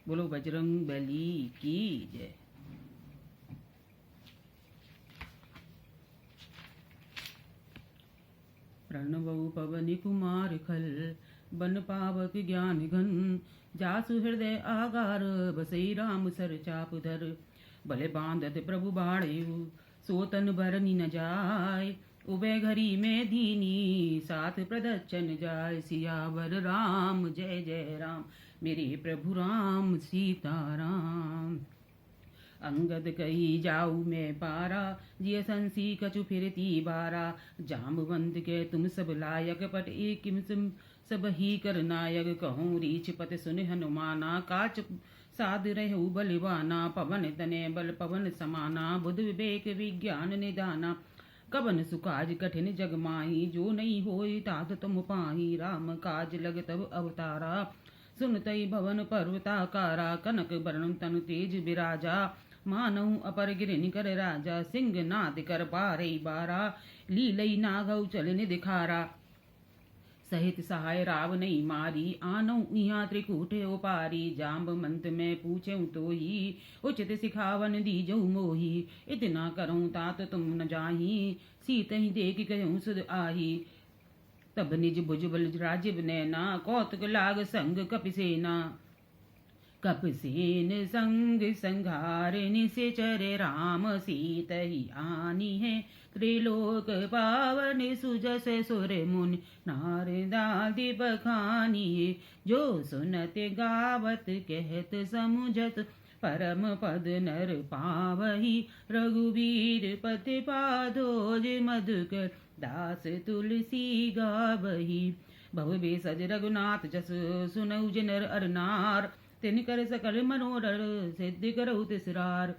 बोलो बजरंग बली की जय। प्रणवौ पवन कुमार खल, बन पावक ज्ञान घन। जासु हृदय आगार, बसई राम सर चाप धर। बल बांधत प्रभु बाणेऊ, सो तन भरनी न जाय। उभय घरी में दीनी, साथ प्रदक्षिण जाय। सियावर राम जय जय राम, मेरे प्रभु राम सीताराम। अंगद कही जाऊ मैं पारा, जिय संसी कछु फिरती बारा। जामवंत के तुम सब लायक, पट एक किम सब ही कर नायक। कहूँ रीछ पत सुन हनुमाना, काच साध रहु बलिवाना। पवन तने बल पवन समाना, बुध विवेक विज्ञान निदाना। कवन सुकाज कठिन जग माही, जो नहीं होई तात तुम पाही। राम काज लग तब अवतारा, सुनतई भवन पर्वताकारा। कनक बरन तनु तेज बिराजा, मानहु अपर गिरिन कर राजा। सिंह नाद कर पारे बारा, लीलई नागौ चलन दिखारा। सहित सहाय राव नहीं मारी, आनऊ इहाँ त्रिकूट ओपारी। जाम्बवंत में पूछऊँ तो ही, उचित सिखावन दीजऊ मोही। इतना करऊँ तात तुम न जाही, सीत ही देख कहूँ सुध आही। तब निज भुजबल राजीव नैना, कौतुक लाग संग कपिसेना। कपसेन संग संघार निश्चर, राम सीत ही आनी है। त्रिलोक पावन सुजस सुर मुनि, नारदादि बखानिए। जो सुनत गावत कहत समुझत, परम पद नर पावही। रघुवीर पति पादोज मधुकर, दास तुलसी गावही। भव बेसज रघुनाथ जस, सुनऊ नर अर नार। तिनकर सकल मनोरथ, सिद्धि करहु तिसरार।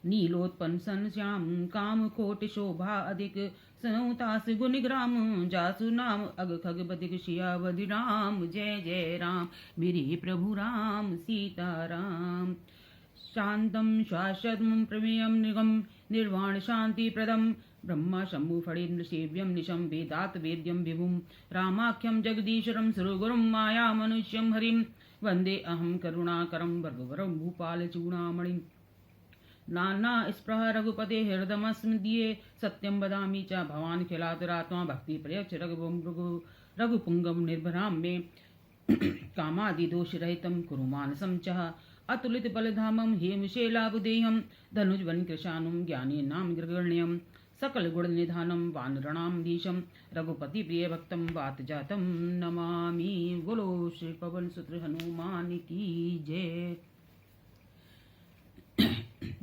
नीलोत्पन्न सन श्याम, काम कोटि शोभा अधिक। सनऊ तास गुण ग्राम, जासु नाम अग खग बदिक। सियावरि राम जय जय राम, मेरे प्रभु राम सीताराम। शांतं शाश्वतं प्रमेयं निगम, निर्वाण शांति प्रदम। ब्रह्मा शंभु फणीन्द्र सेव्यं, निशं वेदात वेद्यं विभुं। रामाख्यं जगदीश्वरं, सुरगुरुं माया मनुष्यं हरिं। वंदे अहं करुणाकरं, वर्गवरं भूपाल चूड़ामणिं। नाना स्पृह रघुपते हृदमस्मदीये। सत्यं वदामि च भवान् खिलातुरात्मा। भक्ति प्रयच्छ रघुपुंगव निर्भरां मे। कामादिदोषरहितं कुरु मानसं च। अतुलित बलधामं हेमशैलाभुदेहं। धनुजवन कृशानुं ज्ञानीनां ग्रगण्यं। सकल गुण निधानं वानराणां धीशं। रघुपति प्रिय भक्तं वात जातं नमामि। बोलो श्री पवन सुत हनुमान की जय।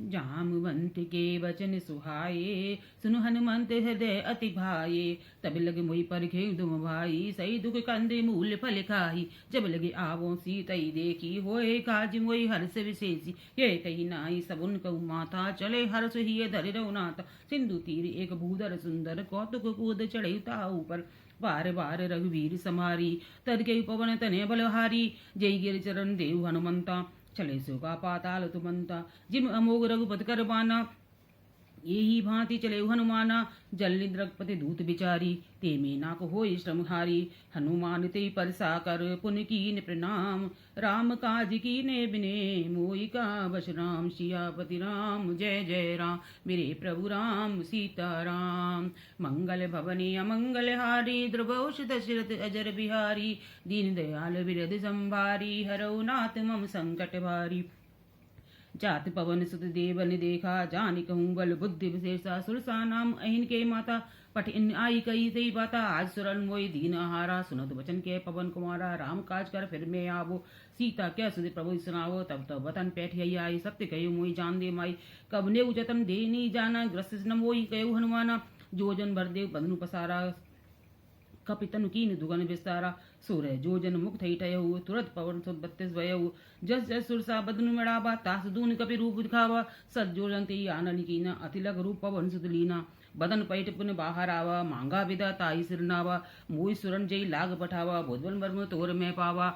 जामवंत के वचन सुहाये, सुन हनुमंत हृदय अति भाये। तब लग मोहि परखे तुम भाई, सही दुख कंदे मूल फल खाही। जब लगे आवो सीतई देखी, होए काज मोहि हर्ष विशेषी। ये कही नाई सबुन कहु माता, चले हर्ष हिय धरि रघुनाथ। सिंधु तीर एक भूधर सुंदर, कौतुक कूद चढ़े ताऊ पर। बार बार रघुवीर समारी, तद पवन तने बलहारी। जय गिर चरण देव हनुमंता, चले सुगा पाताल तुमंता। जिम अमोघ रघुपत कर बाना, यही भांति चले हनुमाना। जल निद्रपति दूत बिचारी, ते में नाक होई श्रम हारी। हनुमान ते परसा कर, पुन कीन प्रणाम। राम काज कीने बिने, मोहि का बश राम। सियापति राम जय जय राम, मेरे प्रभु राम सीताराम। मंगल भवनी अमंगल हारी, द्रुवहुष दशरथ अजर बिहारी। दीन दयाल बिरध संभारी, हरौ नाथ मम संकट भारी। जात पवन सुत देवन देखा, जानि कहूँ बल बुद्धि विशेषा। सुरसा नाम अहिन के माता, पठ इन आई कही तई बाता। आज सुरन मोई दीन आहारा, सुनत वचन के पवन कुमारा। राम काज कर फिर में आवो, सीता क्या सुधि प्रभु सुनावो। तब तब वतन पैठी आई, सत्य कहो मोई जान दे माई। कब ने जतन दे नी जाना, ग्रस्त न मोई कहो हनुमाना। जो जन भरदेव बदनु पसारा, कपितनु कीन दुगन विस्तारा। सूर्य जो जन मुख थई टयहु, तुरत पवन सुत 32 वयहु। जस जस सुरसा बदनु मड़ाबा, तास दून कपि रूप दिखावा। सत जो जन ते आनन कीना, अतिलग रूप पवन सुत लीना। बदन पैठ पुन बाहर आवा, मांगा विदा ताई सिरनावा। मोई सुरन जई लाग पठावा, भुजबल मर्म तोर में पावा।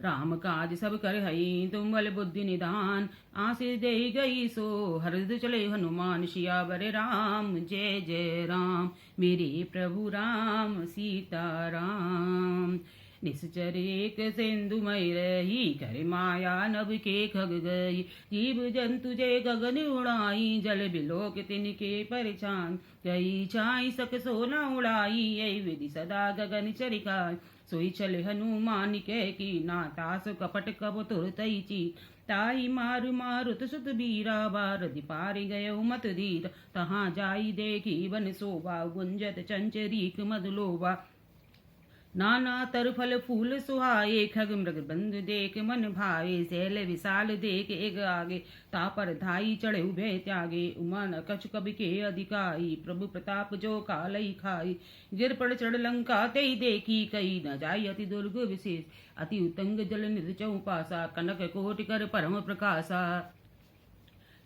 राम काज सब कर हई, तुम बल बुद्धि निधान। आशीष दे गई सो, हरद चले हनुमान। सियावर राम जय जय राम, मेरे प्रभु राम सीताराम। निश्चर एक सिंधुमय रही, कर माया नभ के खग गई। जीव जंतु जे गगन उड़ाई, जल बिलोक तिनके परछाई। कई छाई सक सोना उड़ाई, यही विधि सदा गगन चरिकाई। सोई चल हनुमान के की ना, तास कपट कब तुर तई ची। ताई मारु मारुत सुत बीरा, बारधि पारि गयो मत धीर। तहाँ जाई देखी बन शोभा, गुंजत चंचरीक मधुलोभा। नाना तर फल फूल सुहाए, खग मृग बंध देख मन भाए। सैल विशाल देख एक आगे, तापर धाई चढ़े उभे त्यागे। उमन कछु कबि के अधिकाई, प्रभु प्रताप जो कालई खाई। गिर पड़ चढ़ लंका तेई देखी, कई न जाई अति दुर्ग विशेष। अति उतंग जल निध चौपासा, कनक कोटि कर परम प्रकाशा।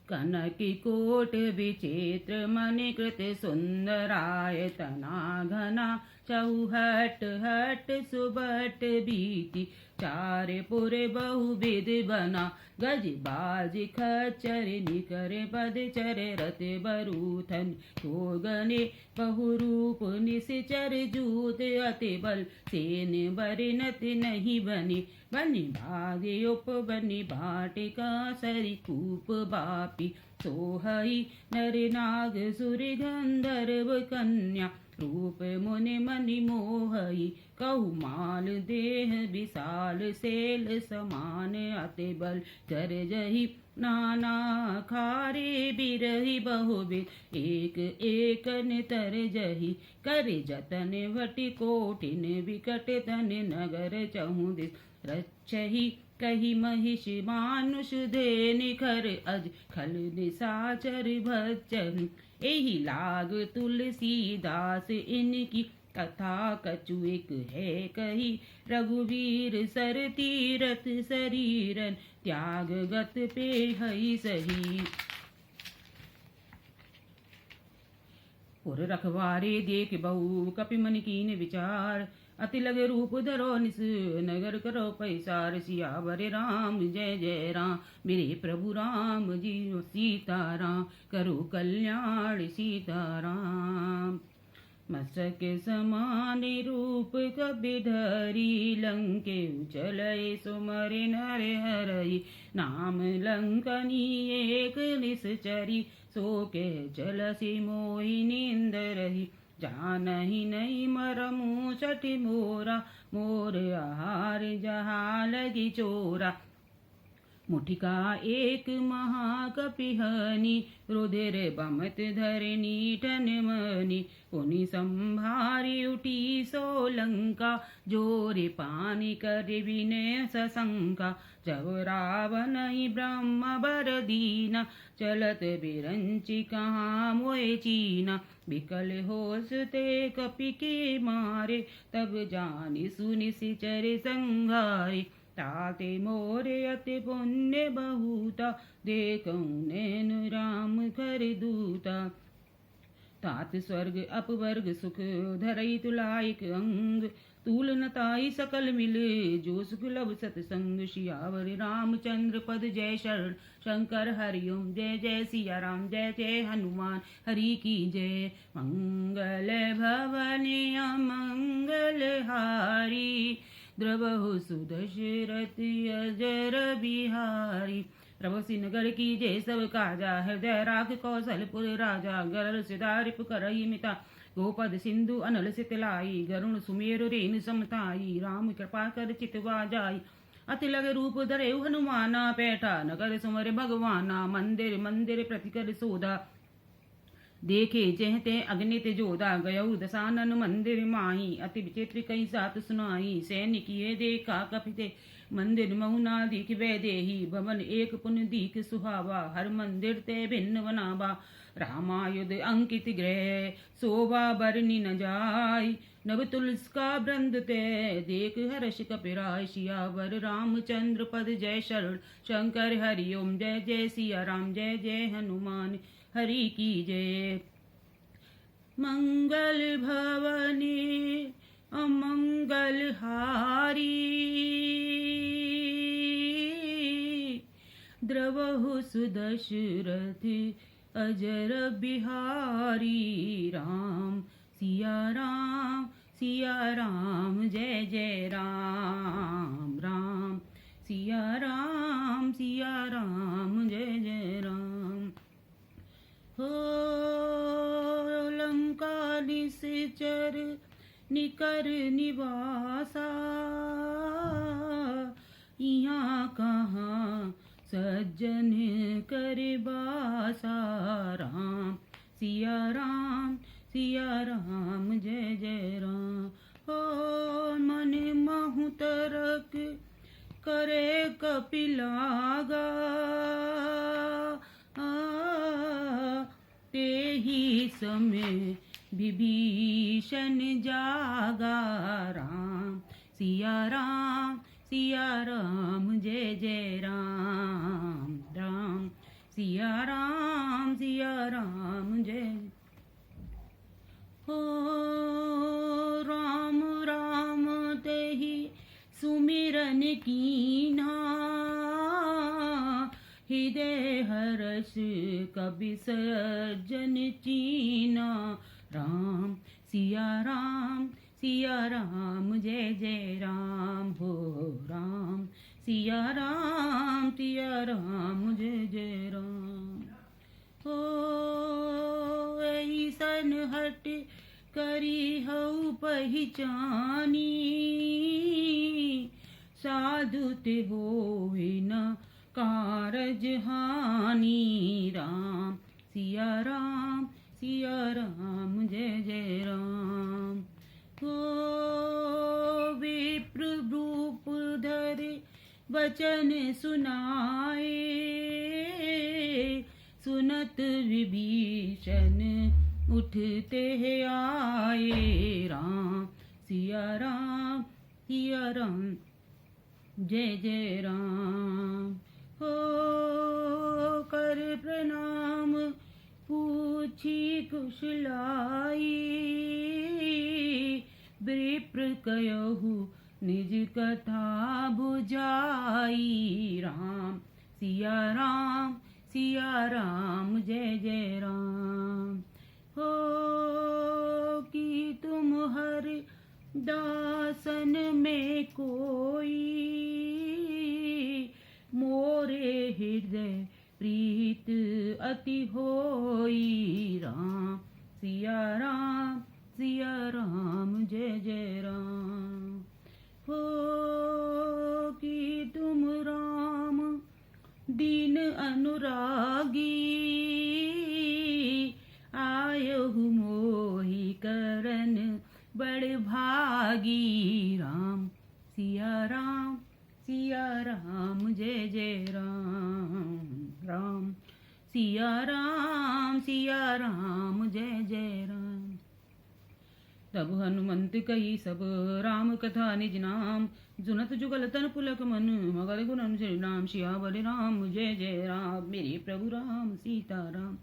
कनक कोट विचित्र मणि कृत सुंदराय, तना घना चौहट हट सुबट बीती। चार पुर बहुविध बना, गज बाज खच्चर निकर पद चर रत बरूथन। गने बहुरूप निश्चर जूत, अति बल सेन बरनत नहीं बने। बनि भागे उप बनि भाटिका, सरि कूप बापी। सोहई नर नाग सुर गंधर्व कन्या, रूप मुनि मनि मोहई। कहु माल देह विशाल, सेल समान अति बल। कर जही नाना खारे बिरही बहुविध, एक एक तर जही। कर जतन वटि कोटिन, विकट तन नगर चहु दिस। रक्षहि कही महिष मानुष दे, निखर अज खल निशाचर भच्चन। एहि लाग तुलसीदास इनकी, कथा कछु एक है कही। रघुवीर सर तीरथ शरीरन, त्याग गत पे हई सही। पुर रखवारे देख बहु, कपि मन कीन विचार। अति लगे रूप धरो निस, नगर करो पैसार। सियावर राम जय जय राम, मेरे प्रभु राम जी सीताराम। करो कल्याण सीताराम। मस्तक समान रूप कपि धरी, लंके उचलय सुमरि नर हरई। नाम लंकनी एक निश्चरी, सो के चलसि मोहि नींदरहि। जानहि नहीं मरमु सठि मोरा, मोर आहार जहा लगी चोरा। मुठिका एक महाकपिहनि, रुधिर बमत धरनी ठन मनि। पुनि संभारी उठी सो लंका, जोरे पानी कर विनय सशंका। जब रावण ही ब्रह्म बर दीना, चलत बिरंचि कहाँ मोए चीना। बिकल होश ते कपि के मारे, तब जानि सुनि सिचर संघारे। ताते मोरे अति पुण्य बहुता, देखऊँ नैन राम कर दूता। तात स्वर्ग अपवर्ग सुख, धरई तुलाइक अंग। तूल न ताई सकल मिले, जो सुख लब सतसंग। सियावर रामचंद्र पद जय शरण, शंकर हरिओम जय जय सिया राम। जय जय हनुमान हरि की जय। मंगल भवने अमंगल हारी, द्रवहु सुदशरथ अजर बिहारी। प्रभु नगर की जय सब काजा, हृदय राख कौशलपुर राजा। गरल सिदारिप करई मिता, गोपद सिंधु अनल सितलाई। गरुण सुमेरु रेन समताई, राम कृपा कर चितवा जाई। अति लग रूप धरे हनुमाना, पैठा नगर सुमर भगवाना। मंदिर मंदिर प्रतिकर सोधा, देखे चहते अग्नित जोधा। गयौ दसानन मंदिर माही, अति विचित्र कई सात सुनाई। सैनिकिये देखा कपिते, मंदिर महुना दिख वै देही। भवन एक पुन दीख सुहावा, हर मंदिर ते भिन्न बनावा। रामायुध अंकित ग्रह, शोभा बरनी न जाय। नव तुलस का वृंद ते, देख हर्ष कपिराय। सियावर रामचंद्र पद जय शरण, शंकर हरिओम जय जय सिया राम। जय जय हनुमान हरि की जय। मंगल भवने अमंगल हारी, द्रवहु सुदशरथ अजर बिहारी। राम सिया राम सिया राम जय जय राम राम सिया राम जय जय राम। हो लंका निश्चर निकर निवासा यहाँ कहाँ सज्जन कर बासा। राम सिया राम जय जय राम। हो मन महु तरक करे कपिलागा ते ही समय विभीषण जागा। राम सिया राम जय जय राम राम सिया राम जय। हो राम राम ते ही सुमिरन कीन्हा हृदय हर्ष कबि सज्जन चीन्हा। राम सिया राम जय जय राम। हो राम सिया राम जय जय राम। हो ऐसन हट करी हऊ पहचानी साधु ते होए न कारज हानि। राम सिया राम जय जय राम। हो विप्र रूप धरे वचन सुनाए सुनत विभीषण उठते आए। राम सिया राम जय जय राम। हो कर प्रणाम पूछी कुशलाई विप्र कयहु निज कथा बुझाई। राम सिया राम जय जय राम। हो कि तुम हर दासन में कोई मोरे हृदय प्रीत अति होई। राम सिया राम जय जय राम। हो कि तुम राम दीन अनुरागी आयहु मोहि करन बड़ भागी। राम सिया राम जय जय राम सिया राम जय जय राम। तब हनुमंत कही सब राम कथा निज नाम जुनत जुगल तन पुलक मन मगल गुणन श्री राम सियावर राम जय जय राम। मेरे प्रभु राम सीता राम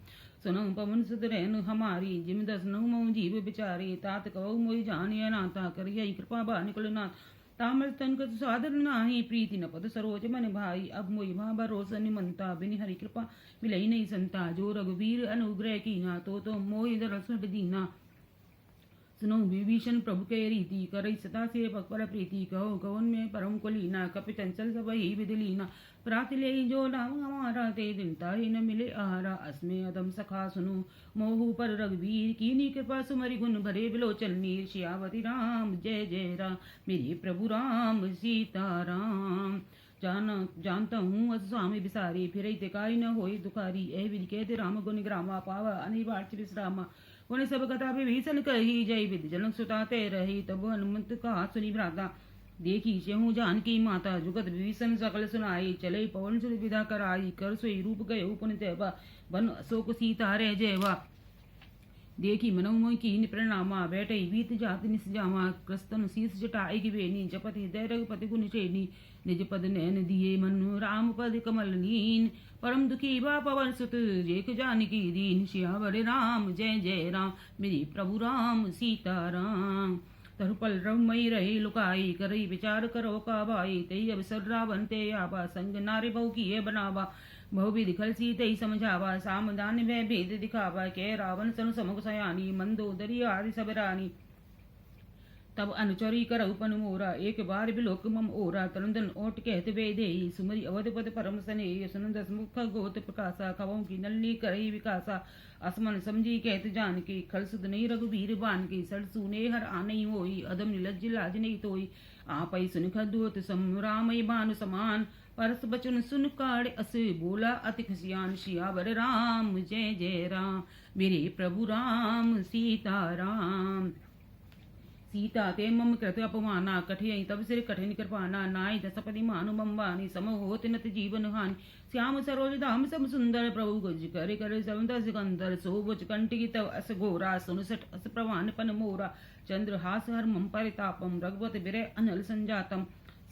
सुनऊ पवन सुत रैन हमारी जिम दस नौ मऊ जीव बिचारे तात कहु मोहि जानिया नाता करिय कृपा बा निकुल नाथ तामल तन कत सादर नाही प्रीति न पद सरोज मन भाई। अब मोहि भा भरोसा निमंता बिनि हरि कृपा मिलई नहीं संता जो रघुवीर अनुग्रह कीना तो मोहि दरस दीना। सुनो विभीषण प्रभु के रीति करई सता से पर प्रीति कहो कवन में परम को लीना कपि चंचल सब ही विधि लीना। प्रात ले जो नाम हमारा ते दिलता ही न मिले आहारा अस्मे अदम सखा सुनो मोहु पर रघुवीर कीनी कृपा सुमरि गुण भरे बिलोचन नीर श्यावती राम जय जय राम। मेरे प्रभु राम सीता राम जानता हूँ अस स्वामी बिसारी फिर तिकारी न होई दुखारी ऐ विधि कहते राम गुण ग्रामा पावा अनिवार्य विश्रामा। उन्हें सब कथा विभीषण कही जय विधि जनक सुताते रही तब हनुमंत कहा सुनी भ्राता देखी सेहू जानकी माता जुगत विभीषण सकल सुनाई चले पवन सुर विदा कराई कर सोई रूप गये पुन तैबा बन अशोक सीता रे जयवा। देखी मनोमोह की प्रणामा बैठे बीत जात निस जावा क्रस्तन शीस जटाई की बेनी जपत हृदय रघुपति गुण चेनी निज पद नैन दिए मनु राम पद कमल नीन परम दुखी बा पवन सुत जेक जानकी दीन सियावर राम जय जय राम। मेरे प्रभु राम सीता राम तरुपल रमई रहे लुकाई करई विचार करो का भाई तई अवसर रावण ते आबा संग नारे बहु किए बनावा बहु भी दिखल सी तई समझावा सामदान वह भेद दिखावा के रावण सन समुख सयानी मंदोदरी आदि सब रानी। तब अनुचरी करऊपन मोरा एक बार बिलोक मम ओरा तरुंदन ओट कहते वे दे सुमरी अवधपद परम सने सुनंदस मुख गोत प्रकाशा खवों की नलनी करई विकासा असमन समझी कहत जान की खल सुद नहीं रघुबीर बान की सड़ सुने हर आनई होई अदम निलज्ज लाज नहीं तोई आपई सुन खदोत सम रामई बानु समान परस बचन सुन काड़ अस बोला अति खसियान शियावर राम जय जय राम मेरे प्रभु राम सीता राम सीता ते मम कृत अपमाना कठिन तब सिर कठिन कृपाना नाय दसपति मानु बम्बानी सम होत नत जीवन हानि श्याम सरोज धाम सब सुंदर प्रभु गुज कर कर सवंत सिकंदर सोबच कंटकी तव अस घोरा सुनसठ अस प्रवान पन मोरा चंद्र हास हर मम परितापम रघुपत बिरे अनल संजातम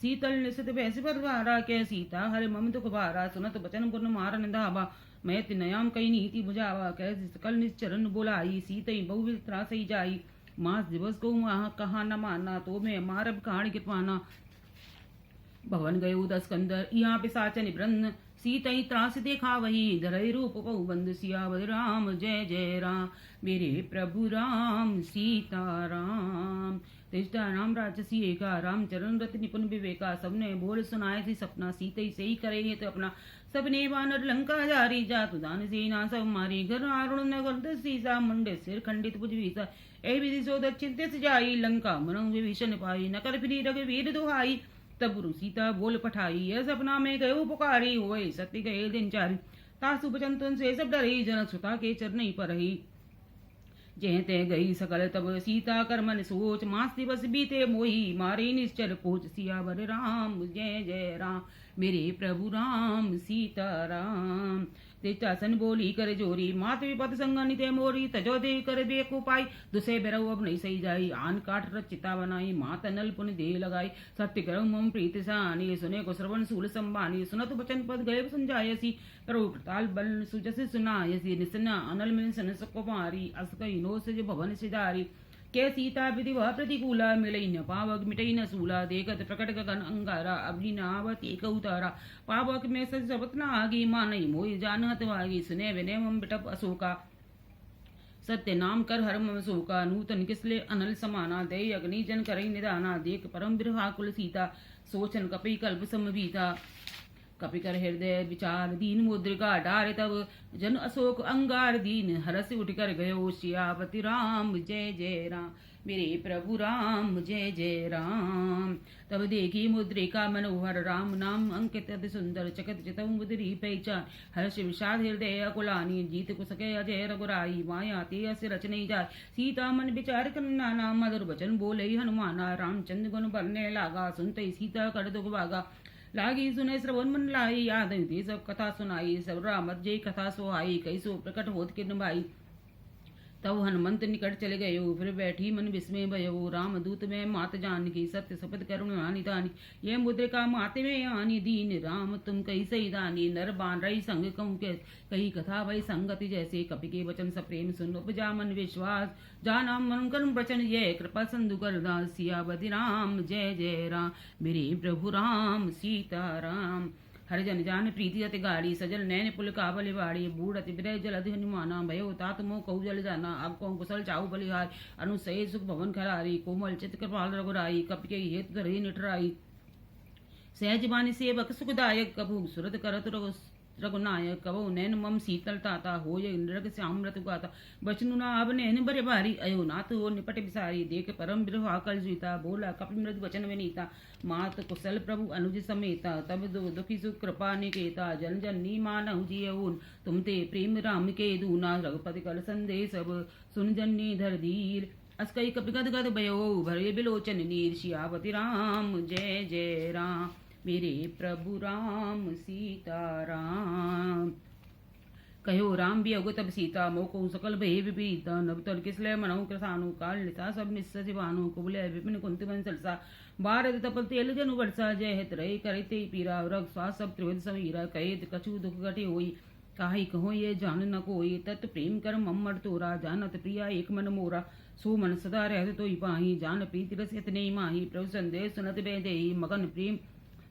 शीतल निशित वैसे परवारा के सीता हरे मम दुख भारा सुनत बचन पुन मारन धावा मैं तिनयाम कई नीति बुझावा कह सकल निश्चरण बोलाई सीतई बहु त्रासई जाई मास दिवस को वहाँ कहा न माना तो मैं मारब कहानी कृपाना भवन गयो दस कंदर यहाँ पे साचन ब्रह्म सीतई त्रास देखा वही धरई रूप बहु बंद सियावर राम जय जय राम मेरे प्रभु राम सीता राम तेजता राम राजसी एका राम चरण रत निपुण विवेका सबने बोल सुनाए थी सपना सीतई से ही करे तो अपना सबने वानर लंका जारी जातु दान सेना सब मारी घर आरुण नगर दसीसा मुंडे सिर खंडित भुजवीसा ए विधि सो दक्षिण दिस जाई लंका मरं विभीषण पाई नकर फिरी रघुवीर दुहाई तब गुरु सीता बोल पठाई यह सपना में गयो पुकारी हुए सत्य गए दिन चारी तासु बचन से सब डरी जनक सुता के चरनी पर ही जहते गई सकल तब सीता कर मन सोच मास दिवस बीते मोही मारे निश्चर पोच सियावर राम जय जय राम मेरे प्रभु राम सीता राम तेजासन बोली कर जोरी मात विपद संगनि ते मोरी तजो दे कर बेको पाई दुसे बेरव अब नहीं सही जाई आन काट रचिता बनाई मात नल पुन दे लगाई सत्य करम मम प्रीत सानी सुने को श्रवण सूल संबानी सुनत बचन पद गए संजायसी करो प्रताल बल सुजस सुनायसी निसना अनल मिन सन सको मारी अस कई नो से भवन सिधारी के सीता विधि वह प्रतिकूला मिलई न पावक मिटई न सूला देखत प्रकट गगन अंगारा अबली नावत एक उतारा पावक में सबत न आगी मानई मोई जानहत वागी सुने विनय मम बिटप अशोका सत्य नाम कर हर मम शोका नूतन किसले अनल समाना दे अग्नि जन करई निदाना देख परम बिरहा कुल सीता सोचन कपि कल्प समभीता कपि कर हृदय विचार दीन मुद्रिका डार तब जन अशोक अंगार दीन हरस उठ कर गयो सियापति राम जय जय राम मेरे प्रभु राम जय जय राम तब देखी मुद्रिका मनोहर राम नाम अंकित अति सुंदर चकित चितम मुद्री पहचान हर्ष विषाद हृदय अकुलानी जीत को सके अजय रघुराई माया ते अस रचने जाय सीता मन विचार करना नाम मधुर वचन बोले हनुमाना रामचंद्र गुण बरने लागा सुनते सीता कर दुख भागा लागी सुने श्रवण मन लाई याद थी सब कथा सुनाई सब राम जय कथा सोहाई कैसो प्रकट होत किन भाई तब हनुमंत निकट चले गयो फिर बैठी मन विस्मय भयो राम दूत में मात जानकी सत्य सपत करुणा निधानी ये मुद्रिका माते में आनी दीन राम तुम कही सही दानी नर बान रही संग कहूँ के कही कथा भई संगति जैसे कपि के वचन सप्रेम सुन उपजा मन विश्वास जाना मन कर्म वचन ये कृपा संधु कर दास सियावति राम जय जय राम मेरे प्रभु राम सीता राम हरिजन जान प्रीति अति गाड़ी सजल नैन पुल काबल बाड़ी बूढ़ अति विरह जल अधि हनुमाना भयो तात मोह कहु जल जाना अब कौन कुशल चाऊ बलिहार अनुसय सुख भवन खरारी कोमल चित कृपाल रघुराई कपि के हेत धरि निठराई सहज बानी सेवक सुखदायक कबू सुरत करत रघुनायक कबो नैन मम शीतल ताता हो नृग श्याम मृत गाता बचनु नाभ नैन बरे भारी अयो नाथ हो निपट बिसारी देख परम बिरहा कल जीता बोला कपि मृद वचन विनीता मात कुशल प्रभु अनुज समेता तब दुखी सुख कृपा निकेता जन जननी मानहु जियऊन तुम ते प्रेम राम के दूना रघुपति कल संदेश सब सुन जननी धर धीर अस्कई कपि गद गद भयो भरे बिलोचन नीर सियावति राम जय जय राम मेरे प्रभु राम सीता राम कहो राम भी अगो तब सीता मोको सकल भय विपीता नब तर किसले मनऊ कृसानु काल निशा सब निस्स शिवानु कुबले विपिन कुंत बन सरसा भारत तपल तेल जनु वर्षा जय हित रहे करते पीरा रग स्वास सब त्रिविध समीरा कहे कछु दुख घटे होई काहि कहो ये जान न कोई तत् प्रेम कर मम्मर तोरा जानत प्रिया एक मन मोरा सो मन सदा रहत तो पाही जान प्रीति रस इतने माही प्रभु संदेश सुनत बेदे मगन प्रेम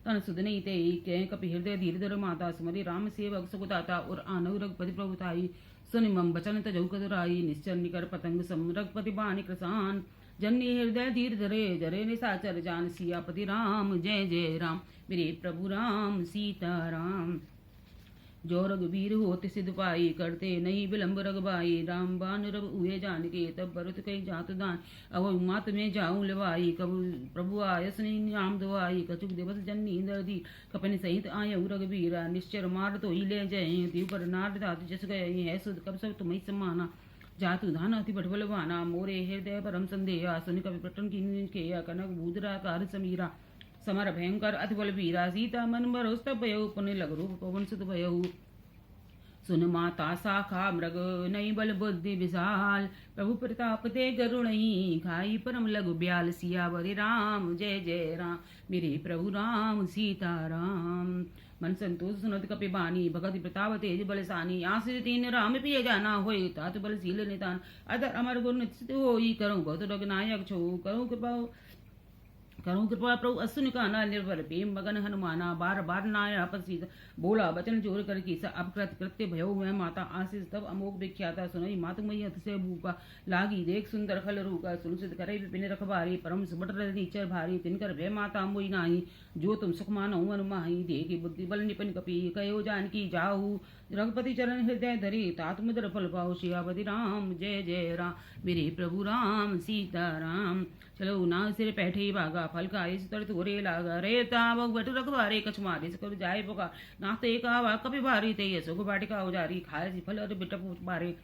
तन सुधनी ते कह कपि हृदय धीर धर माता स्मरि राम सेवक सुखदाता और आनव रघुपति प्रभुताई सुनि मम बचन तजौ कदुराई निश्चल निकर पतंग सम रघुपति बाणी कृसान जननी हृदय धीर धरे जरे निशाचर जान सियापति राम जय जय राम मेरे प्रभु राम सीता राम। जो रघुबीर होत सिद्ध पाई करते नहीं विलंब रघुबाई राम बान रघु उए जान के तब भरत कई जात दान अब मात में जाऊं लवाई कब प्रभु आयस नाम दुआई कछुक दिवस जननी दर्दी कपन सहित आयु रघुबीरा निश्चर मार तो ही ले जय तीव पर नार दात जस गए है सुध कब सब तुम्हें समाना जातु धान अति बट बलवाना मोरे हृदय परम संदेहा सुन कवि पटन की केया कनक बूदरा कार समीरा समर भयंकर अति बल वीरा सीता मन बरोस्त भयो पुण्य लग रूप पवन सुत भयो सुन माता शाखा मृग नई बल बुद्धि विशाल प्रभु प्रताप ते गरुणई खाई परम लघु ब्याल सियावर राम जय जय राम मेरे प्रभु राम सीता राम। मन संतोष सुनत कपि बानी भगत प्रताप तेज बलसानी आश्रित तीन राम पिय जाना होय तात बलशील नितान अदर अमर गुण निश्चित होई करूं बहुत रघुनायक छो करूं कृपा प्रभु असुन काना निर्भर प्रेम मगन हनुमाना बार बार नाया पसीसा बोला बचन जोर कर कीसा अब कृत्य भयो मैं माता आशीष तब अमोक विख्याता सुनई मातु मई हथ से भूपा लागी देख सुंदर खल रूका सुनिश्चित करे विपिन रखबारी परम सुबट नीचर भारी तिनकर भय माता मोई नाही जो तुम सुख मानो मन माही देगी बुद्धि बल निपन कपी कयो जानकी जाऊ रघुपति चरण हृदय धरी तात मुद्र फल पाओ सियापति राम जय जय राम मेरे प्रभु राम सीता राम। चलो ना सिर पैठे बागा फल का इस तर तोरे लागा रे तावक बट रखबारे कछ मारे सकर जाए पुकार नाते कावा कपि भारी ते सुख बाटिका उजारी खाए फल और बिटप बारे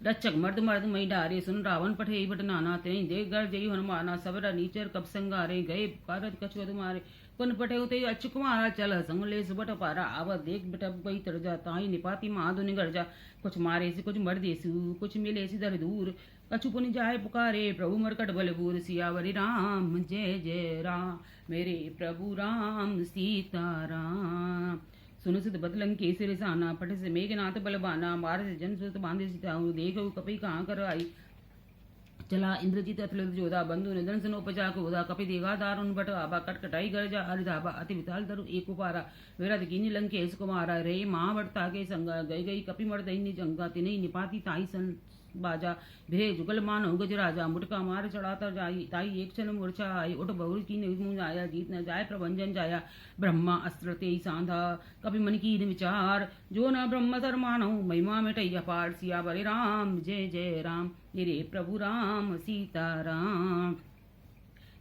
रक्षक मर्द मर्द मई डारे सुन रावण पठे बट नाना तेई देख गर जय हनुमाना सबरा नीचर कप संगारे गए पुकारत कछु तुम्हारे पुन पठे उते अच्यु कुमारा चल संगले सुबट पारा आवा देख बिटप गई तर जा ताई निपाती माधुनि गर्जा कुछ मारे से कुछ मर देसु कुछ मिले से दर दूर कछु पुनि जाए पुकारे प्रभु मरकट बलबूर सियावरी राम जय जय राम मेरे प्रभु राम सीता राम। सुन सुत बदलंग केसरी साना पट से मेघनाथ बलबाना मार से जन सुत बांधे सिताऊ देखो कपि कहाँ कर आई चला इंद्रजीत अतुलित जोधा बंधु निधन सुनो उपजा कोदा कपि देगा दारुण बट आबा कटकटाई गर्जा हरिधाबा अति विताल धरु एक उपारा विरत कीनी लंकेश कुमारा रे माँ बटता के संगा गई गई कपि मर दैनी जंगा तिनई निपाती ताई सन बाजा भे जुगल मानो गज राजा मुटका मार चढ़ाता जाई ताई एक क्षण मूर्छा आई उठ बहुर की मुझ आया जीत न जाय प्रभंजन जाया ब्रह्मा अस्त्र ते सांधा कभी मन की विचार जो न ब्रह्म सर मानो महिमा मिटैया पार सिया बरे राम जय जय राम मेरे प्रभु राम सीता राम।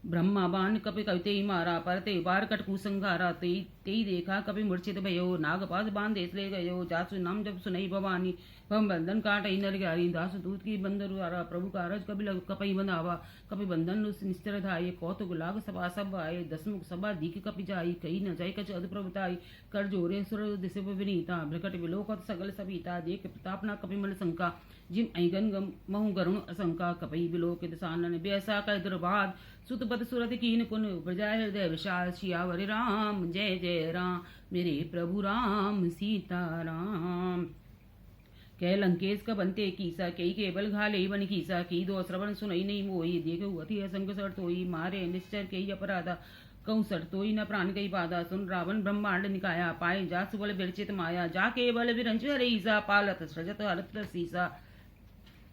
ब्रह्मा बाण कपि कविते मारा परते बार कटकू संघारा तेई देखा कपि मूर्छित भयो नागपास बांधे ले गयो जासु नाम जब सुनई भवानी भम बंधन काटई नर ग्यारी दास दूत की बंदरुआरा प्रभु कारज कपि लग कपई बनावा कपि बंधन निस्तर धाये कौतुक लाग सभा सब आए दसमुख सभा दीख कपि जाई कही न जाय कछ अध प्रभुताई कर जोरे सुर दिशे विनीता भ्रकट विलोकत सगल सभीता देख प्रतापना कपि मन शंका जिम ऐगन महु गरुण असंका कपई विलोकित सानन व्यसा कर दुर्बाद सुतपत सुरत कीन पुन प्रजा हृदय विशाल सियावर राम जय जय राम मेरे प्रभु राम सीता राम। कह लंकेश का बनते कीसा कई केवल घाले बन कीसा की दो श्रवण सुनई नहीं मोई देखो अति असंग सर तोई मारे निश्चर के अपराधा कहूँ सर तोई न प्राण कई बाधा सुन रावण ब्रह्मांड निकाया पाए जा सुबल विरचित माया जा केवल विरंच हरे ईसा पालत सृजत हरत सीसा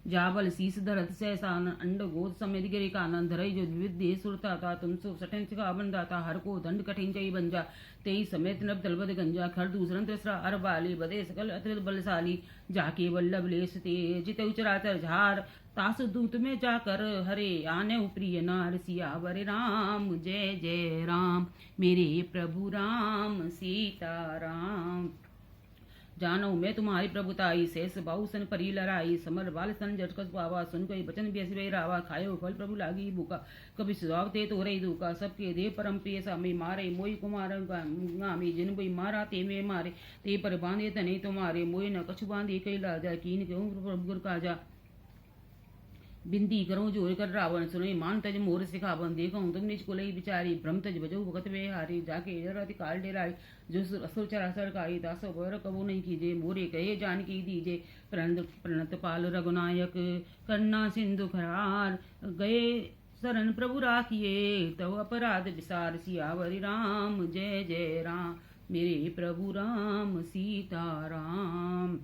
जाबल शीस धरत सहसान अंड गोद समेत गिरे कानन धरई जो विविध देश सुरता था तुम सो सठन सिखा बन दाता हर को दंड कठिन चई बन जा तेई समेत नब दलबद गंजा खर दूसरन तिसरा अर बाली बदे सकल अतिरिक्त बलशाली जाके वल्लभ लेस ते जित उचराचर झार तास दूत में जाकर हरे आने प्रिय नार सियावर राम जय जय राम मेरे प्रभु राम सीता राम। जानो मैं तुम्हारी प्रभुताई शेष बाहु सन परी लड़ाई समर बाल सन जटकस पावा सुन कोई बचन बेस वे रावा खायो फल प्रभु लागी भूखा कभी सुझाव ते तो रही दूका सबके देव परम प्रिय सामी मारे मोई कुमार गामी जिन बोई मारा ते में मारे ते पर बांधे तने तुम्हारे मोई न कछु बांधे कई लाजा कीन क्यों प्रभु गुर काजा बिंदी करो जोर कर रावण सुने मान तज मोर सिखावन देखो तुम निज को लई बिचारी भ्रम तज बजो भगत वे हारी जाके जरति काल डेराई जो असुर चरासर काई दासो बर कबो नहीं कीजे मोरे कहे जान की दीजे प्रणत पाल रघुनायक कन्ना सिंधु खरार गए शरण प्रभु राखिए तव अपराध विसार सियावरी राम जय जय राम मेरे प्रभु राम सीता राम।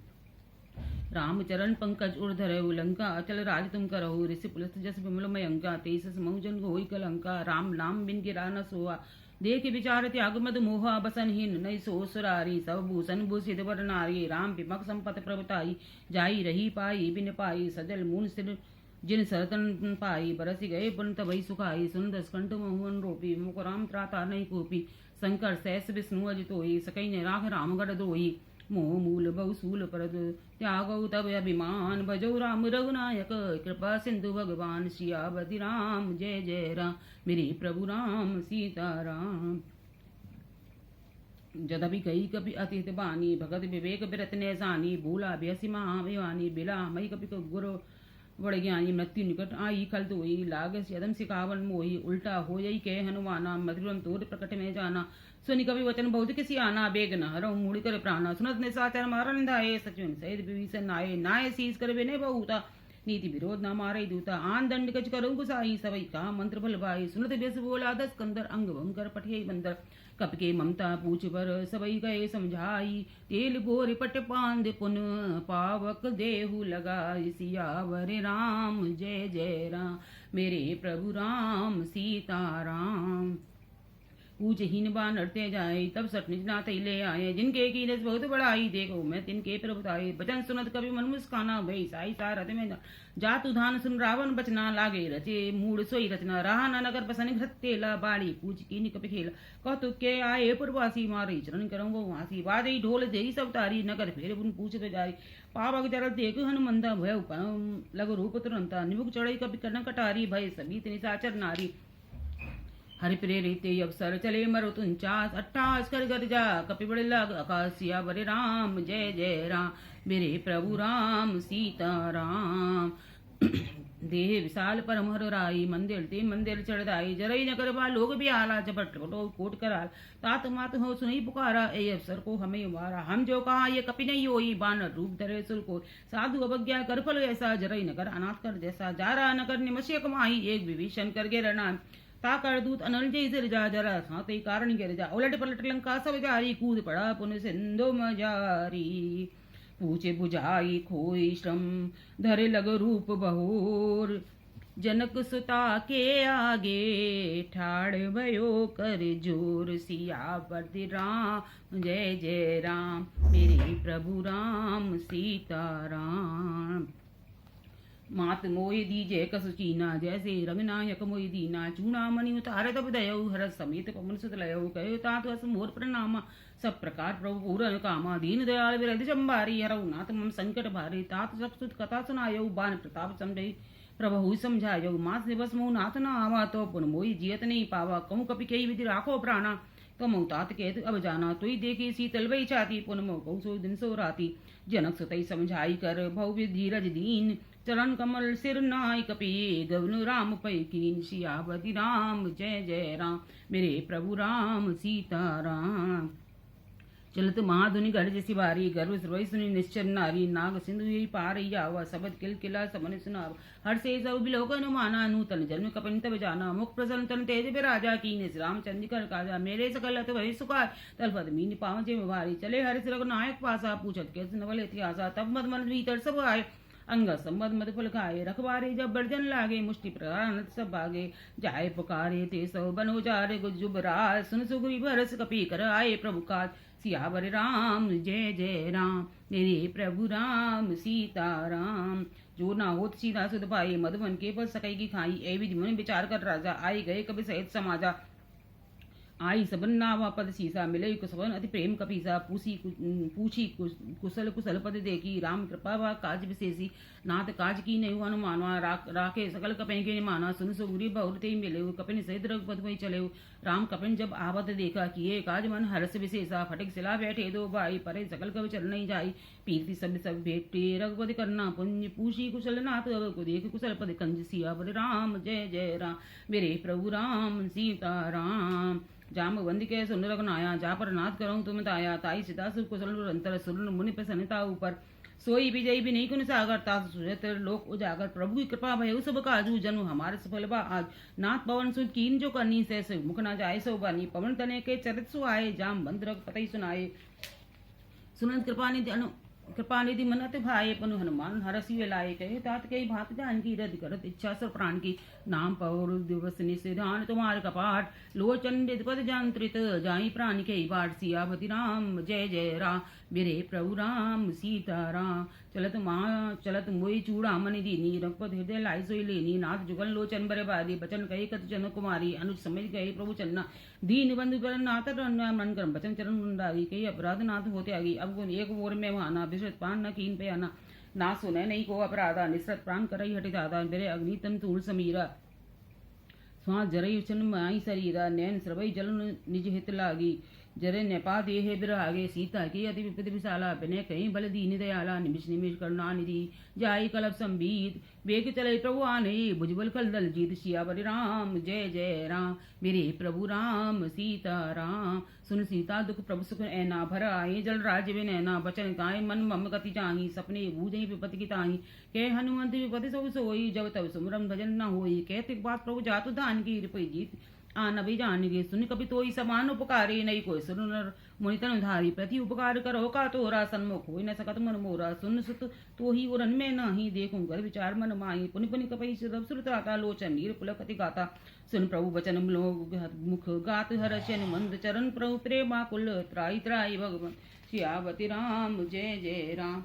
राम चरण पंकज उर धरहु लंका अचल राज तुम करहु ऋषि पुलस्त जस विमल मयंका तेईस समहु जन होई कलंका राम नाम बिन गिरा न सोआ देख विचार त्याग मद मोहा बसनहीन नई सो सुरारी सब भूषण भूषित वर नारी राम पिमक संपत प्रभुताई जाई रही पाई बिन पाई सजल मून सिर जिन सरतन पाई बरसी गए पुन तबई सुखाई सुन दसकंठ मोहन रोपी मुख राम त्राता नहीं कोपी शंकर सहस विष्णु अजितोई सकई ने राख रामगढ़ दोई मोह मूल बहुसूल परद त्यागौ तब अभिमान भजौ राम रघुनायक कृपा सिंधु भगवान सियावति राम जय जय राम मेरे प्रभु राम सीता राम। जदपि कई कपि अतिथ बानी भगत विवेक बिरत ने सानी भूला बेसी महाभिवानी बिला मई कपि गुरु बड़ ज्ञानी मृत्यु निकट आई खल धोई लाग यदम सिकावन मोही उल्टा हो यही कह हनुमाना मधुरम तोर प्रकट में जाना सुनि कवि वचन बहुत किसी आना बेग न हरऊ मूड़ी कर प्राणा सुनत ने साचार मारा निंदाए सचिन सहित विभीषण नाये नाय शीस कर विनय बहुता नीति विरोध न मारे दूता आन दंड कच करो गुसाई सवई का मंत्र भल भाई सुनत बेस बोला दस कंदर अंग भंग कर पठिय बंदर कप के ममता पूछ पर सबई गए समझाई तेल गोर पट पांद पुन पावक देहु लगाई सियावर राम जय जय राम मेरे प्रभु राम सीता राम। पूजहीन बानर ते जाए तब सट निज नाथ ले आए जिनके की रस बहुत बड़ाई देखो मैं तिनके प्रभुताई बचन सुनत कवि मन मुस्काना भई साई सारथ में जातु धान सुन रावण बचना लागे रचे मूड सोई रचना रहा न नगर बसन घतेला बाड़ी पूज की निकप खेला कौतुक के आए पुरवासी मारे चरण करम वो वासी बाजे ढोल दे सब तारी नगर फेर बुन पूछ जारी पावक जरल देख हनुमंदा भय लघु रूप तुरंता निमुख चढ़ई कपि कर्ण कटारी भय सभी निशाचर नारी हरि प्रेरित अवसर चले मरुतुन चास 28 कर गर्जा कपि बड़े लग आकाशिया बरे राम जय जय राम मेरे प्रभु राम सीता राम। देह विशाल परम हर राई मंदिर ते मंदिर चढ़ाई जरई नगर बा लोग भी आला झपट कोट कराल तात मात हो सुनई पुकारा ए अवसर को हमें मारा हम जो कहा ये कपि नहीं होई बानर रूप धरे सुर को साधु अवज्ञा कर फल ऐसा जरई नगर अनाथ कर जैसा जारा नगर निमस्य कमाई एक विभीषण कर गे रनाम ताकर दूत अनल जय सिर जा जरा साते कारण गिर जा उलट पलट लंका सब जारी कूद पड़ा पुन सिंधु मजारी पूछे बुझाई खोई श्रम धरे लग रूप बहोर जनक सुता के आगे ठाड़ भयो कर जोर सियावर राम जय जय राम मेरे प्रभु राम सीता राम। मात मोहि दीजे कसु चीना जैसे रंगनायक मोहि दीना चूना मणि उतार तब दयऊ हर समेत पवन सुत लयऊ कहो तात हस मोर प्रणामा सब प्रकार प्रभु पूरन कामा दीन दयाल विरध चंबारी हरऊ नाथ मम संकट भारी तात सप्सुत कथा सुनायऊ बान प्रताप समझई प्रभु समझायऊ मात दिवस मोह नाथ न आवा तो पुन मोहि जियत नहीं पावा कहूँ कपि कई विधि राखो प्राणा तो तात कहत अब जाना तुई देखी शीतल वही छाती पुन मोह कहु सो दिन सो राती जनक सुतई समझाई कर भव्य धीरज दीन चरण कमल सिर नाय कपि गवन राम पै कीन सियावति राम जय जय राम मेरे प्रभु राम सीता राम। चलत महाधुनि गर्ज सिवारी गर्व सर्वई सुनि निश्चर नारी नाग सिंधु यही पार आवा सबद किल किला समन सुनाव हर से सब बिलोकन माना नूतन जन्म कपन तब जाना मुख प्रसन्न तन तेज राजा की निस रामचंद्र कर काजा मेरे सकल अत वही सुखार तलपद मीन पावचे भारी चले हर सिर नायक पासा पूछत के नवल इतिहासा तब मद मन भीतर सब आए अंग संबद मद फल खाए रखवारे जब बर्जन लागे मुष्टि प्राण सब भागे जाए पुकारे ते सो बनो जारे गुजुबराज सुन सुगुई भरस कपी कर आए प्रभु काज सियावर राम जय जय राम मेरे प्रभु राम सीता राम। जो ना होत सीधा सुध पाए मधुबन के पद सकई की खाई ए विधि मन विचार कर राजा आए गए कभी सहित समाजा आई सबन नावा पद सीसा मिले कुसवन अति प्रेम कपीसा पूछी कुशल कुशल पद देखी राम कृपा वा काज विशेषी नाथ काज की नहीं हनुमानवा राखे सकल कपें के माना सुन सुगुरी बहुते मिले कपिन सहित रघुपति वही चले राम कपिन जब आवत देखा किए काज मन हर्ष विशेषा फटिक सिला बैठे दो भाई परे सकल कवि चल नहीं जाई पीरती सब भेटे रघुपति करना पुण्य पूछी कुशल नाथ को देख कुशल पद कंज सियावर राम जय जय राम मेरे प्रभु राम सीता राम। जामवंदी के सुन रघुनाया जा पर नाथ करऊँ तुम ताया ताई सीता सुख कुशल निरंतर सुर मुनि प्रसन्नता ऊपर सोई विजयी भी नहीं कुन सागर तास सुरत लोक उजागर प्रभु की कृपा भय सब काजू जन्म हमारे सफल बा आज नाथ पवन सुध कीन जो करनी से मुख ना जाए सो बानी पवन तने के चरित सु आए जाम बंद रख पतई सुनाए सुनंद कृपा निधि कृपा निधि मनत भाए पनु हनुमान हरसि लाए कहे तात कई भात जान की रद करत इच्छा सर प्राण की नाम पौर दिवस निषेधान तुम्हार कपाट लोचन पद जंत्रित जाई प्राण के बाट सियावती राम जय जय राम मेरे प्रभु राम सीता राम चलत मोई चूड़ा मनि दीनी रघुपत हृदय लाई सोई लेनी नाथ जुगल लोचन बरे बारी बचन कही कत जन कुमारी अनुज समझ गए प्रभु चन्ना दीन बंधु पर नाथ मन करम बचन चरण मुंडारी कही अपराध नाथ होते आगी अब गुण एक ओर में वहाना विश्रत पान न कीन पे आना ना सुने नहीं को अपराधा निसरत प्राण करई हटि दादा मेरे अग्नि तन तूल समीरा स्वां जरई उचन माई शरीरा नैन श्रवई जल निज हित लागी जरे नेपा देह बिरागे सीता की अति विपद विशाला बिने कहीं बल दीन दयाला निमिष निमिष करुणा निधि जाई कलप संबीत वेग चले प्रभु आने भुजबल कल दल जीत सियावर राम जय जय राम मेरे प्रभु राम सीता राम सुन सीता दुख प्रभु सुख ऐना भर आए जल राज्य में नैना बचन गाय मन मम गति चाही सपने बूझई विपति की ताही के हनुमंत विपति सब सोई जब तब सुमरम भजन न होई कहते बात प्रभु जातु दान की रिपई जीत आन अभी जानिगे सुन कभी तो समान उपकारे नहीं कोई सुन मुनि तन धारी प्रति उपकार करो का तोरा सन्मुख हो न सकत मन मोरा सुन सुत तो ही उरन में नाही देखूं कर विचार मन माही पुनि पुनि कपई सुरभ सुरताता लोचन नीर पुलकति गाता सुन प्रभु बचन मुख गात हर्षन मंद चरण प्रभु प्रेमा कुल त्राई त्राई भगवान सियावती राम जय जय राम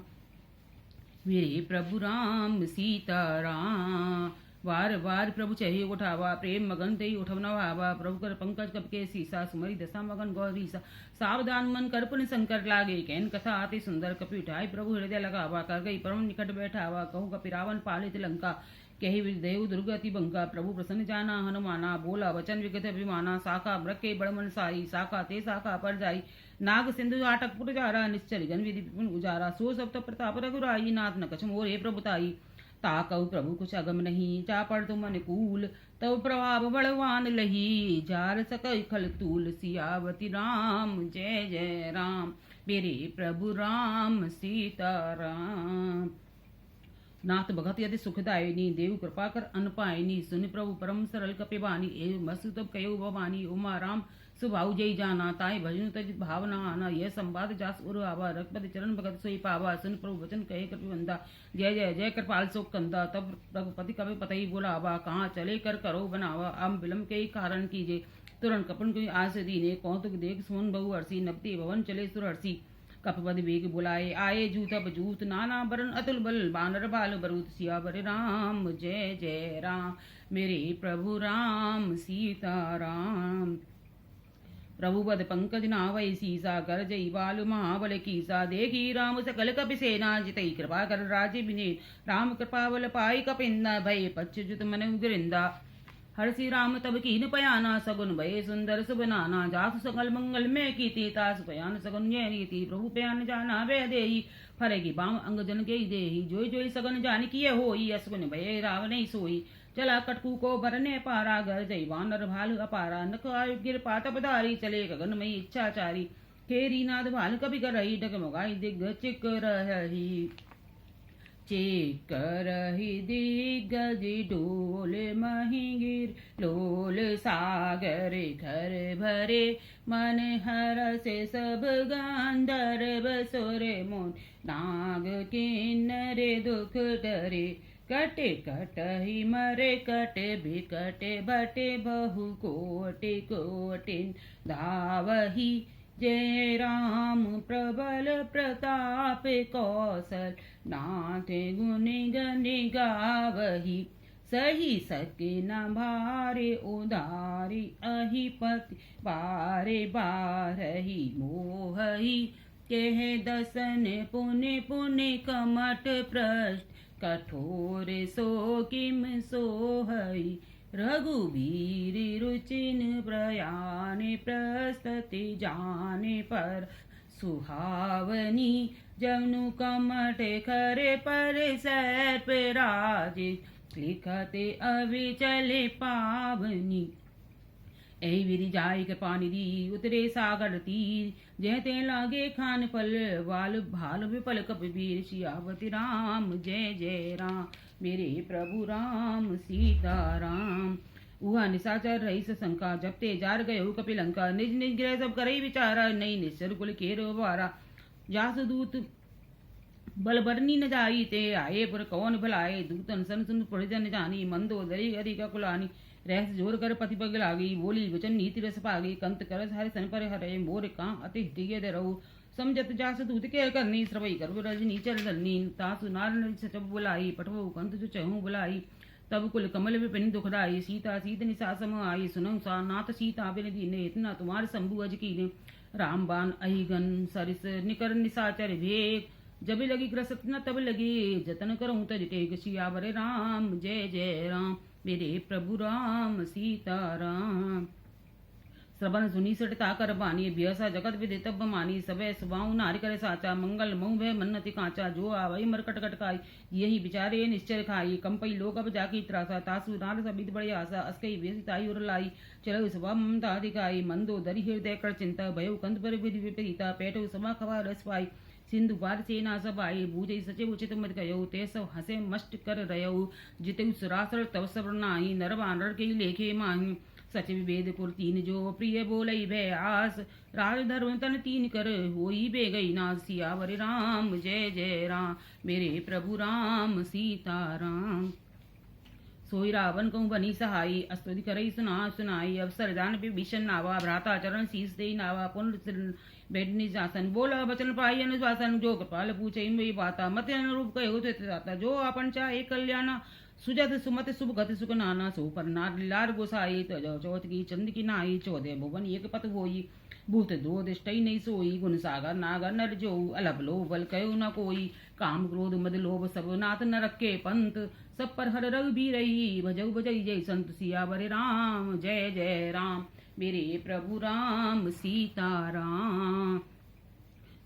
मेरे प्रभु राम सीता राम वार वार प्रभु चहे उठावा प्रेम मगन ते उठवना वावा प्रभु कर पंकज कप के सीसा सुमरी दशा मगन गौरीसा सावधान मन कर पुन शंकर लागे कैन कथा आते सुंदर कपि उठाई प्रभु हृदय लगावा कर गई परम निकट बैठावा कहूँ कपि रावण पालित लंका कही देव दुर्गति बंका प्रभु प्रसन्न जाना हनुमाना बोला वचन विगत अभिमाना शाखा ब्रके बड़मन साई शाखा ते शाखा पर जाई नाग सिंधु आटक पुटजारा निश्चल जन विधि विपुन उजारा सो सप्त प्रताप रघुराई नाथ न कछ मोरे प्रभुताई ताकऊ प्रभु कुछ अगम नहीं जा पड़ तुम अनुकूल तब प्रभाव बड़वान लही जार सकई खल तूल सियावती राम जय जय राम मेरे प्रभु राम सीता राम नाथ भगत यदि सुखदायिनी देव कृपा कर अनपायनी सुन प्रभु परम सरल कपिबानी एव मसु तब कयो भवानी उमा राम सुभाऊ जय जाना ताय भजन तज भावना आना यह संवाद जास उर आवा रघुपति चरण भगत सोई पावा सुन प्रभु वचन कहे कपिबंदा जय जय जय कृपाल शोक कंदा तब रघुपति कवि पतई बोलावा कहाँ चले कर करो बनावा आम विलम के कारण कीजे तुरंत कपन को आस दीने कौतुक देख सोन बहु हर्षि नपति भवन चले सुरहर्षि कपपद वेग बुलाए आए जूत अब जूत नाना बरन अतुल बल बानर बाल बरूत सियावर राम जय जय राम मेरे प्रभु राम सीता राम प्रभु पद पंकज नावै सीसा कर जय बाल महाबल कीसा देखी राम सकल कपि सेना जितई कृपा कर राजे बिने राम कृपावल पाई कपिंदा भय पच्युत मन उग्रिंदा हर्षि राम तब कीन पयाना सगुन भय सुंदर सुबनाना जासु सकल मंगल में कीति तास पयान सगुन जय रीति प्रभु पयान जाना वह देही फरेगी बाम अंग जन के देही जोई जोई सगन जान किए होई असगुन भय राव नहीं सोई चला कटकू को भरने पारा घर जय वानर भाल अपारा नक आयु गिर पातपधारी चले गगन मई इच्छाचारी खेरी नाद भाल कभी कर रही डगमगाई दिग्ग चिक रही चेकर दिग्गज डोल महिगिर लोल सागर घर भरे मन हर से सब गांधर्व सुर मुन नाग किन्नर दुख डरे कटे कटहि मरे कटे बिकटे भटे बहु कोटि कोटिन धावहि जय राम प्रबल प्रताप कौशल नाथ गुण गण गावहि सही सके न भारे उदारी अहिपति बारे बारहि मोहहि कह दसन पुनि पुनि कमट प्रश्न कठोर सो किम सोहई रघुबीर रुचिन प्रयाण प्रस्तति जाने पर सुहावनी जमनु कमट खरे पर सर्प राजे लिखते अविचल पावनी ऐ विधि जाय कृपानिधि उतरे सागर तीर जहते लागे खान फल वाल भाल विपल कपीर सियावती राम जय जय राम मेरे प्रभु राम सीता राम उहा निशाचर रही शंका जपते जार गये हो कपिलंका निज निज गृह सब करई विचारा नई निश्चर कुल केरो वारा जासु दूत बल बरनी न जाई ते आए पर कौन भलाए दूतन सन सुन परिजन जानी मंदोदरी अधिक कुलानी रहस जोर कर पति पग लागी बोली वचन नीति रस पागी कंत करस हरि सन पर हरे मोर का अति हृदय दे रहु समझत जास दूत के करनी श्रवई कर रजनी चल दलनी तासु नार सचब बुलाई पठवो कंत जो चहु बुलाई तब कुल कमल विपिन दुखदाई सीता सीत निशा सम आई सुनऊ सा नाथ सीता बिन दीने इतना तुम्हार शंभु अज कीने रामबान अहिगन सरिस निकर निशाचर भेग जब लगी ग्रसत न तब लगी जतन करूं तज टेक सियावर राम जय जय राम मेरे प्रभु राम सीता राम श्रवण सुनी सटता कर बानी बियसा जगत विदे तब मानी सबे सुबाऊ नारी करे साचा मंगल मऊ भय मन्नति कांचा जो आवई मरकट कटकाई यही बिचारे निश्चय खाई कंपई लोग अब जाकी त्रासा तासु नार सबित बड़ी आशा अस्कई वेसिताई उर लाई चलो सुबह ममता अधिकाई मंदो दरि हृदय कर चिंता भयो कंत पर विधि विपरीता पेटो समा खवा रस पाई सिंधु पार सेना सब आई बूझई सचिव उचित मत कयो ते सब हसे मष्ट कर रयो जिते सुरासर तव सब नाई नर वानर के लेखे माही सच विभेद कुर तीन जो प्रिय बोलई भय आस राज धर्म तन तीन कर होई बे गई नास सियावर राम जय जय राम मेरे प्रभु राम सीता राम सोई रावण कहूँ बनी सहाई अस्तुति करई सुना सुनाई अवसर दान विभीषण नावा भ्राता चरण शीस दे नावा पुनः बैठ निजासन बोला बचन पाई अनुशासन जो कृपाल पूछे वही बाता मत अनुरूप कहो तो जो अपन चाहे कल्याणा सुजत सुमत शुभ गति सुख नाना सो पर नार लार गोसाई तजो चौथ की चंद की नाई चौदह भुवन एक पत होई भूत दो दिष्टई नहीं सोई गुण सागर नागर नर जो अलभ लो बल कयो न कोई काम क्रोध मद लोभ सब नाथ न रखे पंत सब पर हर रघु भी रही भजऊ भजई जय संत सियावर राम जय जय राम मेरे प्रभु राम सीता राम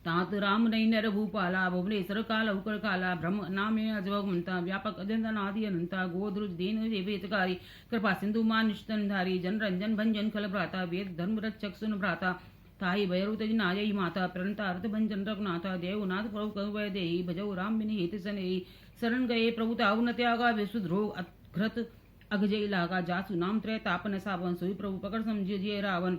तात राम नहीं नर भूपाला भुवनेश्वर काल उकर काला ब्रह्म नामे अजवंता व्यापक अजंतनादि अनंता गोद्रुज दीन वेदकारी कृपा सिंधु मानुष्टन धारी जन रंजन भंजन खल भ्राता वेद धर्म रक्षक सुन भ्राता ताई भैरव तज नायई माता प्रणता अर्थ भंजन रघुनाथा देवनाथ प्रभु कहु देहि भजौ राम बिन हित सनेहि शरण गए प्रभु ताऊ न त्यागा विशुद्रोग अघ्रत अगजय लागा जासु नाम त्रय तापन सावन सोई प्रभु पकड़ समझिए रावण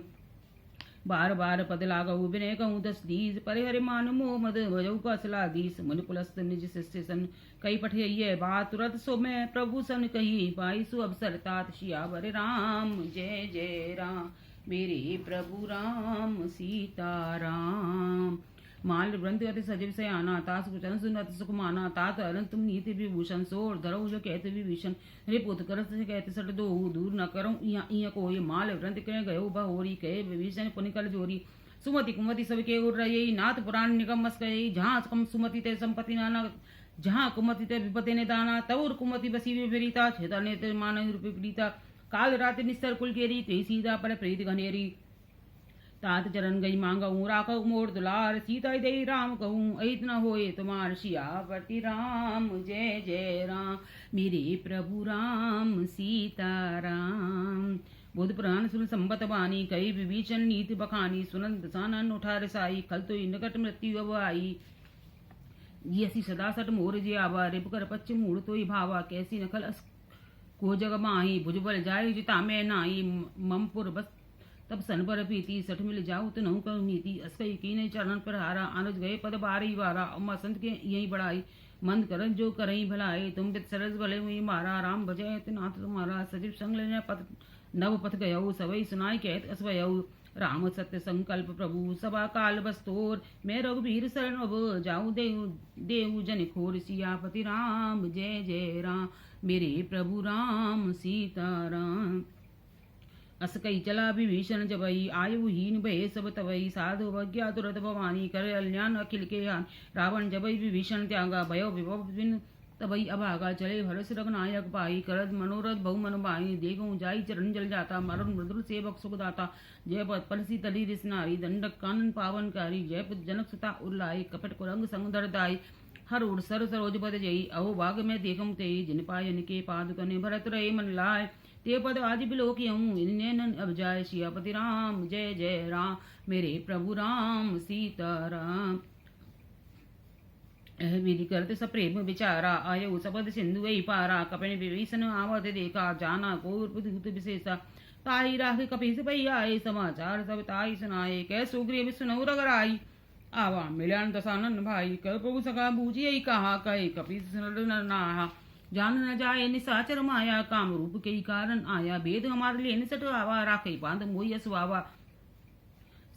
बार बार पद लागऊ विनय कहूँ दस दीस परे हरे मान मोह मद भजऊ कसला दीस मुनि पुलस्त निज शिष्य सन कई पठिय बात तुरत सो मैं प्रभु सन कही पाई सु अवसर तात सियावर राम जय जय राम मेरे प्रभु राम सीता राम माल ग्रंथ अति सजीव से आना तास कुचन सुन अति सुख माना तात अनंत तुम नीति विभूषण सोर धरो जो कहते विभीषण रे पुत करत से कहते सट दो दूर न करो इया कोई माल ग्रंथ कह गयो बहोरी कहे विभीषण पुनिकल जोरी सुमति कुमति सब के उड़ रही नाथ पुराण निगम मस कही जहाँ कम सुमति ते संपत्ति नाना जहाँ कुमति ते विपति ने दाना तौर कुमति बसी विपरीता छेता ने ते मान रूप विपरीता काल रात निस्तर कुल केरी ते सीधा पर प्रीत घनेरी तात चरण गई मांगऊ राखऊ मोर दुलार सीता दे राम कहूँ अहित न होए तुम्हार सियापति राम जय जय राम मेरे प्रभु राम सीता राम बुध पुराण सुन संबत बानी कई विभीषण नीति बखानी सुनन दसानन उठा रसाई खल तो निकट मृत्यु अब आई यसी सदा सट मोर जे आवा रिप कर पच्च मूड़ तो भावा कैसी नखल अस को जग माही भुजबल जाय जिता में नाई ममपुर बस तब सन पर पीती सठ मिल जाऊ तो नहु कहूँ नीति अस्कई की नहीं चरण पर हारा आनुज गए पद बारी बारा अम्मा संत के यही बढ़ाई मंद करन जो करई भलाई तुम बित सरस भले हुई मारा राम भजय नाथ तुम्हारा सजीव संग लेने पथ नव पथ गयऊ सवई सुनाई कहत असवयऊ राम सत्य संकल्प प्रभु सभा काल बस्तोर मैं रघुबीर शरण अब जाऊ देव जन खोर सियापति राम जय जय राम मेरे प्रभु राम सीता राम अस कई चला विभीषण जबई आयु हीन भय सब तवई साधु वज्ञा तुरत भवानी कर कल्याण अखिल के हान रावण जबई विभीषण त्यागा भयो विभव बिन तबई अभागा चले हर्ष रघुनायक पाई करद मनोरथ बहु मन बाई देखूं जाई चरण जल जाता मरुण मृदुल सेवक सुखदाता जय पद परसी तली रिस नारी दंडक कानन पावनकारी जय पुत जनक सुता उल्लाई कपट कुरंग संग धरदाई हर उड़ सर सरोज पद जई अहो भाग में देखम ते जिन पायन के पादुकने भरत रहे मन लाय ते पद आज बिलोक इन्हें अब जाय सियापति राम जय जय राम मेरे प्रभु राम सीता राम विधि करते सप्रेम विचारा आयो सपद सिंधु वही पारा कपिन विभीषण आवत देखा जाना कौरपुत विशेषा ताई राख कपि से पई आए समाचार सब ताई सुनाए कै सुग्रीव सुनऊ रघुराई आवा मिलन दसानन भाई कर प्रभु सका बूझिए कहा कहे कपि नाहा जान न जाए निशाचर माया काम रूप के कारण आया भेद हमारे लिए निसट आवा राखे बांध मोय सुआवा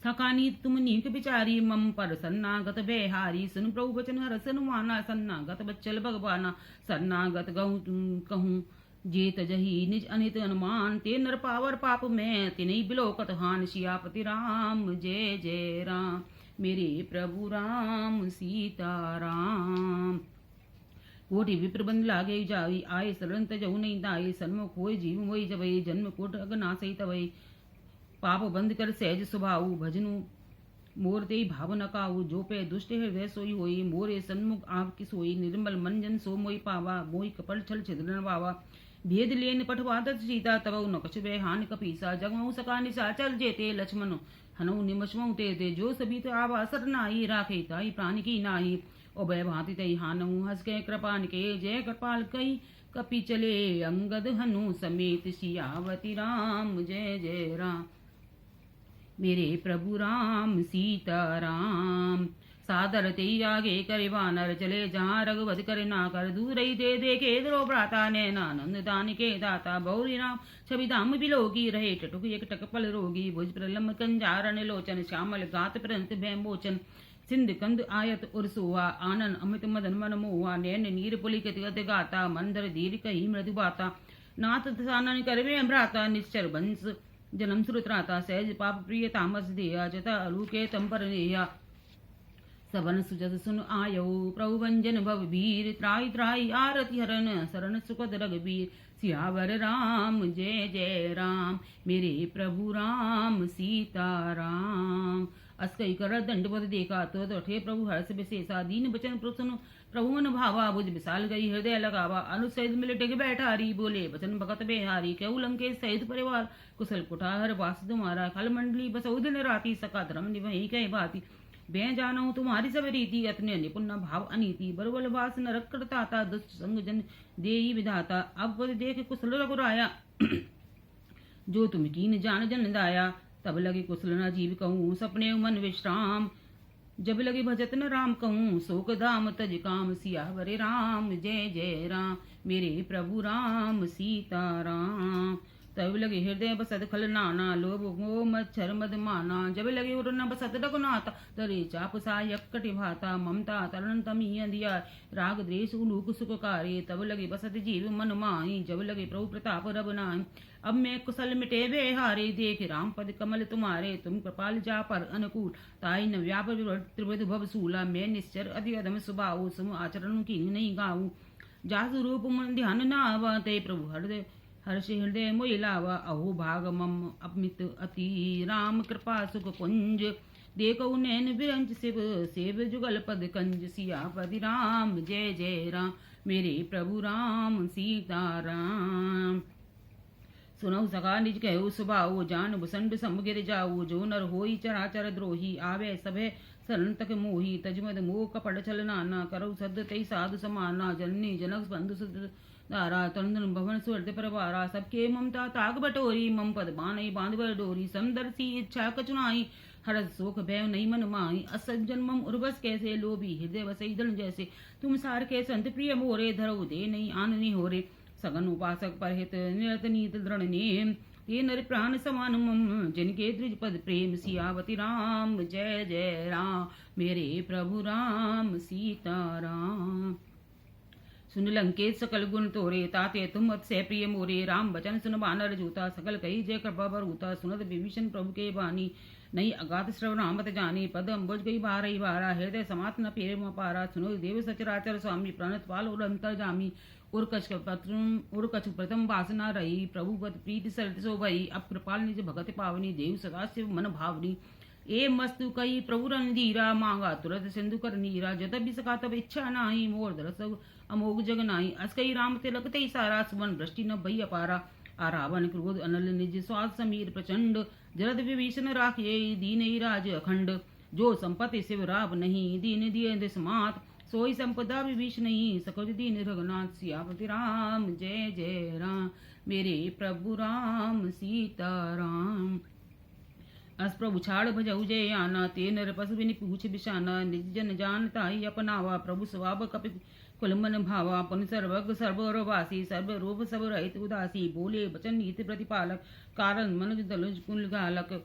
सकानी तुम नीक बिचारी मम पर सन्नागत बेहारी सुन प्रभु वचन हर सनुमाना सन्नागत बच्चल भगवाना सन्नागत कहूँ जेत जही निज अनित अनुमान ते नर पावर पाप में तिन्ही बिलोकत हान सियापति राम जय जय राम मेरे प्रभु राम सीता राम कोटि विप्र बंद लागे जाई आए शरण तजहु नहीं दाई सन्मुख होय जीव मोई जबई जन्म कोट अगनासई तवई पाप बंद कर सहज स्वभाव भजनु मोर ते भाव न काऊ जो पे दुष्ट हृदय सोई होई मोरे सन्मुख आपकी सोई निर्मल मन जन सो मोई पावा मोई कपल छल छिद्रन पावा भेद लेन पठवादत सीता तब न कछ वे हान कपीसा जगमऊ सका निशाचर जेते लक्ष्मण हनु निमशमऊ ते जो सभी तो आवा सर नाई राखे ताई प्राण की नाही उभय भांति तई हानऊ हंस के कृपान के जय कृपाल कई कपि चले अंगद हनु समेत सियावती राम जय जय राम मेरे प्रभु राम सीता राम सादर ते आगे करे वानर चले जहाँ रघुवध करे ना कर दूर ही दे देखे द्रो भ्राता नैनानंद दान के दाता बौरी राम छवि धाम बिलोगी रहे टटुक एक टकपल रोगी भुज प्रलम कंजारण लोचन श्यामल गात प्रंत भैमोचन सिंध कंद आयत उर्सुआ आनन अमित मदन मन मोहा नैन नीर पुलिकित गत गाता मंदर धीर कही मृदु बाता नाथ सानन करवे भ्राता निश्चर वंश जन्म सुरत्राता सहज पाप प्रिय तामस देया जता अलू के तंपर नेया सबन सुजत सुन आयो प्रभु वंजन भव वीर त्राई त्राई आरति हरन शरण सुखद रघुबीर सियावर राम जय जय राम मेरे प्रभु राम सीता राम अस्कई कर दंडवत देखा तो थे प्रभु हर्ष विशेषा दीन बचन प्रसन्न प्रभु मन भावा बुझ विशाल गई हृदय लगावा अनुसहित मिल टेक बैठारी बोले बचन भगत बेहारी केहू लंके सहित परिवार कुशल कुठार वास तुम्हारा खल मंडली बसौ दिन राती सका धर्म निभई कह बाती बै जानो तुम्हारी सब रीति अतने निपुण भाव अनीति बरबल वास नरक करताता दुष्ट संग जन देई विधाता अब पद देख कुशल रघुराया जो तुम कीन जान जन दाया तब लगे कुशल न जीव कहूँ सपने मन विश्राम जब लगे भजत न राम कहूँ शोक धाम तज काम सियावरे राम जय जय राम मेरे प्रभु राम सीता राम तब लगे हृदय बसत खल नाना लोभ मोह मच्छर मद माना जब लगे उड़ना बसत रघुनाथा तरे चाप सायक कटि भाता ममता तरण तमी अंधिया राग द्वेष उलूक सुख कारे तब लगे बसत जीव मन माही जब लगे प्रभु प्रताप रब नाहि अब मैं कुशल मिटे वे हारे देख राम पद कमल तुम्हारे तुम कृपाल जा पर अनुकूल ताई न व्याप त्रिविध भव सूला मैं निश्चर अति अधम स्वभाव सम आचरण की नहीं गाऊ जासु रूप मन ध्यान न आवा ते प्रभु हृदय हर्ष हृदय मोहि लावा अहो भाग मम अमित अति राम कृपा सुख पुंज देखो नैन विरंज शिव सेव जुगल पद कंज सियापति राम जय जय राम मेरे प्रभु राम सीता राम सुनौ सका निज कहु सुभाऊ जान भुसंड समुगिर जाऊ जो नर होई चराचर द्रोही आवे सभे शरण तक मोही तजमद मोह कपट छल नाना करौ सद तई साधु समाना जननी जनक बंधु सुध दारा तंदन भवन स्वर्द परवारा सबके ममता ताग बटोरी मम पद बानई बांधवर डोरी समदर्शी इच्छा कचुनाई हरस सोख भय नहीं मन माई असज्जन मम उर्वस कैसे लोभी हृदय वसई धन जैसे तुम सार के संत प्रिय मोरे धरो दे नहीं आननी होरे सगन उपासक परहित निरत नीत दृढ़ नेम ये नर प्राण समान मम जिनके द्विज पद प्रेम सियावती राम जय जय राम मेरे प्रभु राम सीता राम सुन लंकेत सकल गुण तोरे ताते तुम अतिशय प्रिय मोरे राम बचन सुन बानर जूता सकल कही जय कृपा बरूता सुनत विभीषण प्रभु के बानी नहीं अगात श्रवणामत जानी पद अम्बुज गई बारही बारा हृदय समात न पेरे पारा सुनो देव सचराचर स्वामी प्रणत पाल और अंतर जामी उर्कच प्रथम वासना रही प्रभु पद प्रीति सरित सो भई अब कृपाल निज भगत पावनी देव सदा शिव मन भावनी ए मस्तु कही प्रभु रणधीरा मांगा तुरत सिंधु कर नीरा जत भी सका तब इच्छा नाही मोर दरस अमोघ जग नाही अस कही राम तिलक ते सारा सुवन वृष्टि न भई अपारा आ रावण क्रोध अनल निज स्वाद समीर प्रचंड जरद विभीषण राखे दीन राज अखंड जो संपत्ति शिव राव नहीं दीन दिए दिसमात सोई संपदा विभीषण नहीं सकुज दीन रघुनाथ सियापति राम जय जय राम मेरे प्रभु राम सीता राम अस प्रभु छाड़ भजऊ जय आना, ते नर पशु बिनि पूछ बिशाना, निज जन जान ताई अपनावा, प्रभु स्वभाव कपि कुल मन भावा, पुन सर्वज्ञ सर्वरवासी, सर्व रूप सब रहित उदासी, बोले बचन नीति प्रतिपालक, कारण मन दल कुल गालक,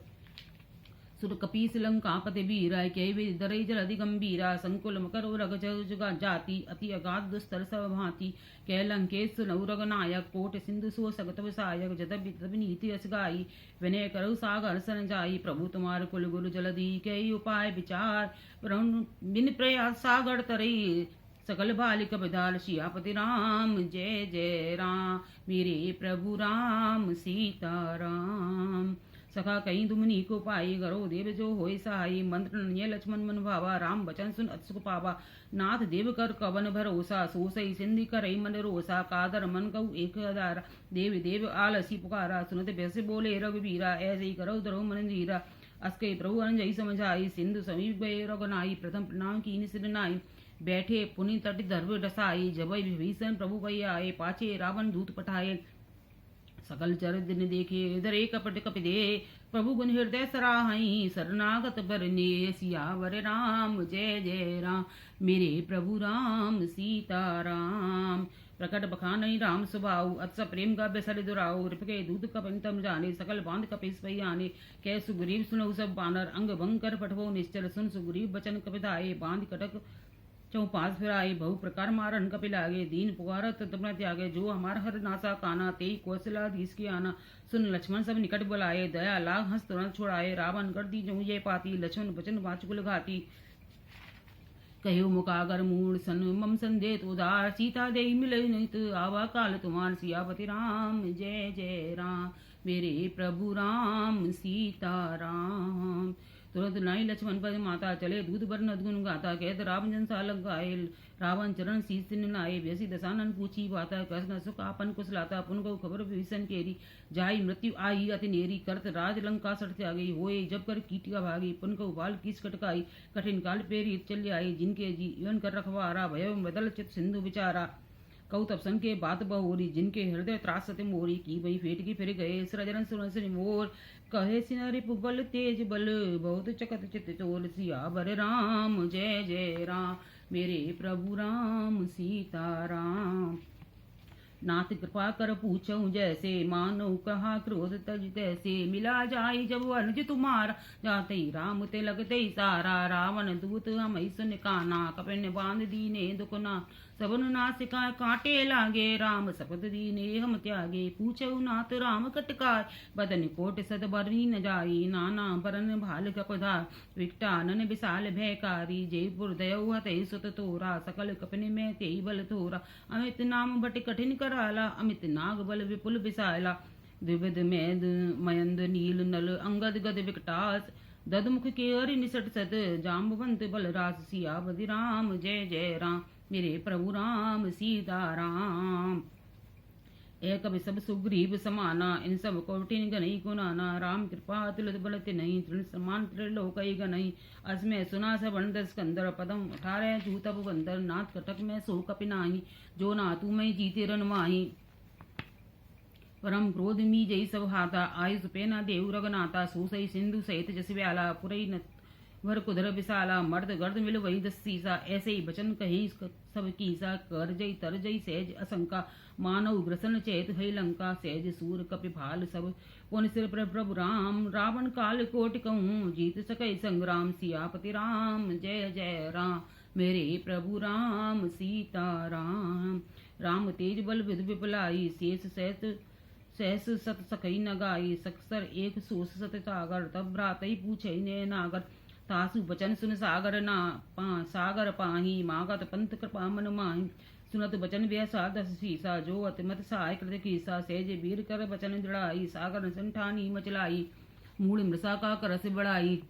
सुर कपीस लंकापति वीरा, कै दरई जलधि गंभीरा, संकुल मकर रग जुगा जाति, अति अगाध दुस्तर सब भांति, कै लंकेश नौ रग नायक, कोट सिंधु सो सगत विसायक, जतब तब नीति अस गाई, विनय करु सागर सन जाई, प्रभु तुम्हार कुल गुरु जलधि, कै उपाय विचार, बिन प्रयास सागर तरई, सकल बालिक बदाल, सियापति राम जय जय राम, मेरे प्रभु राम सीता राम। सखा कहीं दुमनी को पाई, गरो देव जो होय सहाई, मंत्र नय लक्ष्मण मन भावा, राम बचन सुन अति पावा, नाथ देव कर कवन भरोसा, सोसई सिंधि करई मन रोसा, कादर मन कऊ एक अदारा, देव देव आलसी पुकारा, सुनत वैसे बोले रघुवीरा, ऐसे ही करो दरो मन धीरा, अस्के प्रभु अनजई समझाई, सिंधु समीप गए रघुनाई, प्रथम प्रणाम कीनि सिर नाई, बैठे पुनि तट धर्व डसाई, जबई विभीषण प्रभु भई आए, पाछे रावण दूत पठाए, सकल चर दिन देखे दरे कपट कपिदे, प्रभु गुण हृदय सराहई, शरणागत बरने, सियावर राम जय जय राम, मेरे प्रभु राम सीता राम। प्रकट बखानई राम स्वभाव, अत्स प्रेम का बेसर दुराऊ, रिपके दूध कपन तम जाने, सकल बांध कपिस पई आने, कै सुग्रीव सुनऊ सब बानर, अंग भंग कर पठवो निश्चल, सुन सुग्रीव बचन कपिताए, बांध कटक चौपास फिराए, बहु प्रकार मारन कपि लागे, दीन पुकारत तब न त्यागे, जो हमार हर नासा काना, तेई कौशलाधीश की आना, सुन लक्ष्मण सब निकट बुलाए, दया लाग हंस तुरंत छुड़ाए, रावण कर दी जो ये पाती, लक्ष्मण बचन वाचकुल घाती, कहो मुकागर मूड सन मम संदेत उदार, सीता दे मिले नित, आवा काल तुम्हार, सियापति राम जय जय राम, मेरे प्रभु राम सीता राम। तुरंत नाई लक्ष्मण पद माता, चले दूध बरन गुण गाता, कहत राम जन सा लग गाये, रावण चरण शीस नाये, व्यसी दसानन पूछी बाता, कस न सुख आपन कुशलाता, पुन गौ खबर विभीषण केरी, जाई मृत्यु आई अति नेरी, करत राज लंका सट त्यागी, होए जब कर कीटिया भागी, पुन गौ बाल कीस कटकाई, कठिन काल पेरी चल आई, जिनके जीवन कर रखवारा, भय बदल चित सिंधु विचारा, कौ तब सन के बात बहोरी, जिनके हृदय त्रास सत्य मोरी, की बही फेट की फिर गए, सृजन सुन मोर, कहे सिनारी पुबल तेज बल, बहुत चकत चित चोर, सियावर राम जय जय राम, मेरे प्रभु राम सीता राम। नाथ कृपा कर पूछऊं जैसे, मानो कहा क्रोध तज तैसे, मिला जाई जब अनुज तुम्हारा, जाते ही राम ते लगते ही सारा, रावण दूत हम सुन काना, कपिन बांध दीने दुखना, सबन नासिका काटे लागे, राम शपथ दीने हम त्यागे, पूछऊ नाथ राम कटकार, बदन कोट सद बरनी न जाई, नाना बरन भाल कपधार, विकटानन विशाल भयकारी, जयपुर दयऊ हते सुत तोरा, सकल कपने में तेई बल थोरा, अमित नाम बट कठिन कराला, अमित नाग बल विपुल विशाला, द्विविध मेद मयंद नील नल, अंगद गद विकटास, ददमुख के हरि निसट सत, जाम्बवंत बलराज, सियापति राम जय जय राम, मेरे प्रभु राम सीता राम। एक सब सुग्रीव समाना, इन सब कोटिन गनई गुनाना, राम कृपा तुलत बलत नहीं, तृण समान त्रिलोक गनई, असमय सुना सबन दस कंदर, पदम 18 जूतब बंदर, नाथ कटक में सो कपिनाही, जो नातु में जीते रन माही, परम क्रोध मी जई सब हाथा, आयुष पेना देव रगनाथा, सुसई सिंधु सहित जस व्याला, पुरई न भर कुधर विशाला, मर्द गर्द मिल वही दस सीसा, ऐसे ही बचन कही सब कीसा, कर जई तर जई सहज असंका, मानव ग्रसन चेत है लंका, सहज सूर कपि भाल सब, पुन सिर पर प्रभु राम, रावण काल कोटि कहूँ, जीत सकै संग्राम, सियापति राम जय जय राम, मेरे प्रभु राम सीता राम। राम तेज बल विध विपलाई, शेष सहस सत सकई न गाई, सक्सर एक सोस सत सागर, तब भ्रातई पूछई ने नागर, तासु बचन सुन सागर ना सागर पाही, मागत पंथ कृपा मन माही, सुनत बचन व्यसा दस शीसा, जो अतिमत सहाय कृत कीसा, सहज वीर कर बचन दृढ़ाई, सागर संठानी मचलाई, मूल मृषा का करस बढ़ाई,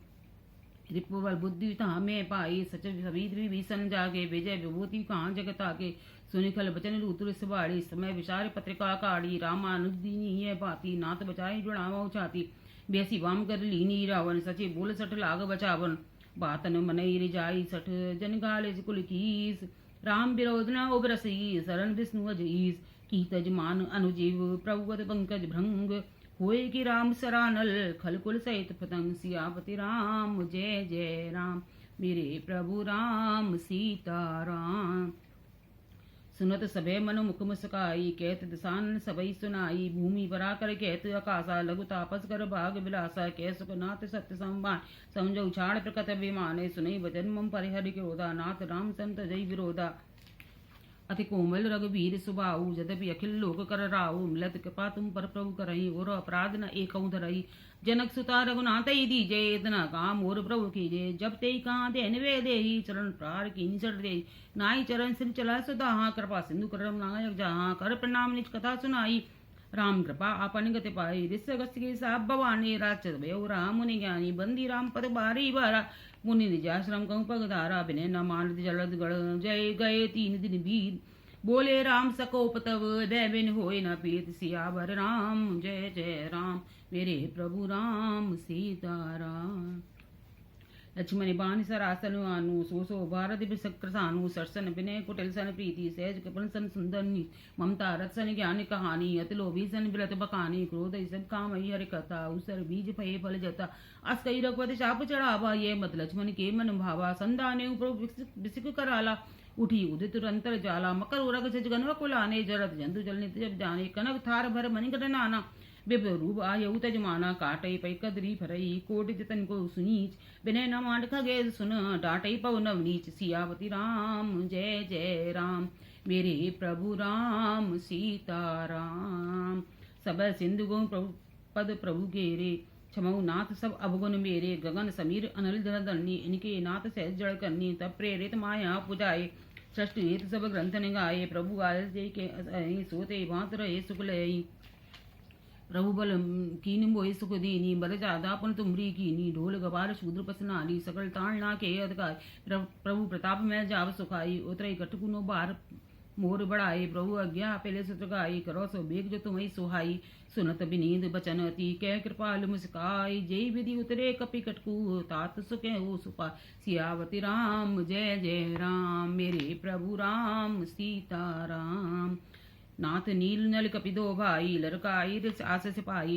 रिपुबल बुद्धि तहाँ में पाई, सच सभी विभीषण जागे, विजय विभूति कहाँ जगत आगे, सुनिखल बचन लूतुर सवाड़ी, समय विचार पत्रिका काढ़ी, रामानुदीनी है बाती, नाथ बचाई जुड़ावा छाती, बेसी वाम कर लीनी रावण, सचे बोल सठ लाग बचावन, बातन मनई रिजाई सठ, जन गाले कुल कीस, राम विरोध न उबरसी, शरण विष्णु अजीस, की तजमान अनुजीव, प्रभुवत पंकज भृंग, होए कि राम सरानल खलकुल सहित पतंग। सियापति राम जय जय राम, मेरे प्रभु राम सीताराम। सुनत सबे मनु मुख मुस्काई, कहत दिसान सबई सुनाई। भूमि पराकर कहत आकाशा, लघु तापस कर भाग विलासा। कह सुख नाथ सत्य संबान, समझौ छाड़ प्रकट विमाने। सुनई वचन मम परिहरि क्रोधा, नाथ राम संत जय विरोधा। अति कोमल रघुवीर सुबाऊ, यद्यपि अखिल लोक कर राऊ। मिलत कृपा तुम पर प्रभु करई, और अपराध न एकौ धरई। जनक सुता रघुनाथ दीजे, इतना काम और प्रभु कीजे। जब ते कहाँ देन वे देही, चरण प्रार की चढ़ दे। नाई चरण सिर चला सुदाहा, कृपा सिंधु करम नायक जहाँ। कर प्रणाम निज कथा सुनाई, राम कृपा आपन गति पाई। ऋष गस्त के साप भवानी, राक्षस भयो राम मुनि ज्ञानी। बंदी राम पद बारी बारा, मुनि निजाश्रम कहूँ पगधारा। बिने न मान जलद गढ़, जय गए 3 दिन बीत। बोले राम सकोप तब, दैबिन होए न पीत। सियावर राम जय जय राम, मेरे प्रभु राम सीताराम। लक्ष्मण बाण सरासन आनु, सो भारत बिसक्र सानु। सरसन विनय कुटिल सन प्रीति, सहज कृपण सन सुंदर नी। ममता रथ सन ज्ञान कहानी, अति लोभी सन बिलत बकानी। क्रोध सब काम हरि कथा, उसर बीज फये फल जता। अस कई रघुपति शाप चढ़ावा, ये मत लक्ष्मण के मन भावा। संदाने प्रभु विसिक कराला, उठी उदित तुरंतर जाला। मकर उरग सज गनवा कुलाने, जरत जंतु जल नित जब जाने। कनक थार भर मणिकट नाना, विप्ररूप आयु तजमाना। काटई पै कदरी फरई, कोटि जतन को सुनीच। विनय न मांड खगे सुन, डाटई पव नवनीच। सियापति राम जय जय राम, मेरे प्रभु राम सीताराम। सब सिंधु गो पद प्रभु घेरे, क्षमऊ नाथ सब अवगुण मेरे। गगन समीर अनल जल दलनी, इनके नाथ सहज जड़ करनी। तब प्रेरित माया पुजाए, सृष्टि हेत सब ग्रंथ निगाए। प्रभु आयल जय के सोते भांत रहे सुख लई। प्रभु बल कीन मोहि सुख दीनी, बल जादा पुन तुमरी कीनी। ढोल गवार शूद्र पसनारी, सकल ताण ना के अधिकार। प्रभु प्रताप में जाव सुखाई, उतरई कटकुनो बार मोर बढ़ाए। प्रभु आज्ञा पहले सुत गाई, करो सो बेग जो तुम्हें सुहाई। सुनत विनीत बचन अति, कह कृपाल मुस्काई। जय विधि उतरे कपि कटकू, तात सुखे हो सुपा। सियावती राम जय जय राम, मेरे प्रभु राम सीताराम। नाथ नील नल कपिदो भाई, लरकाई आस सिपाही।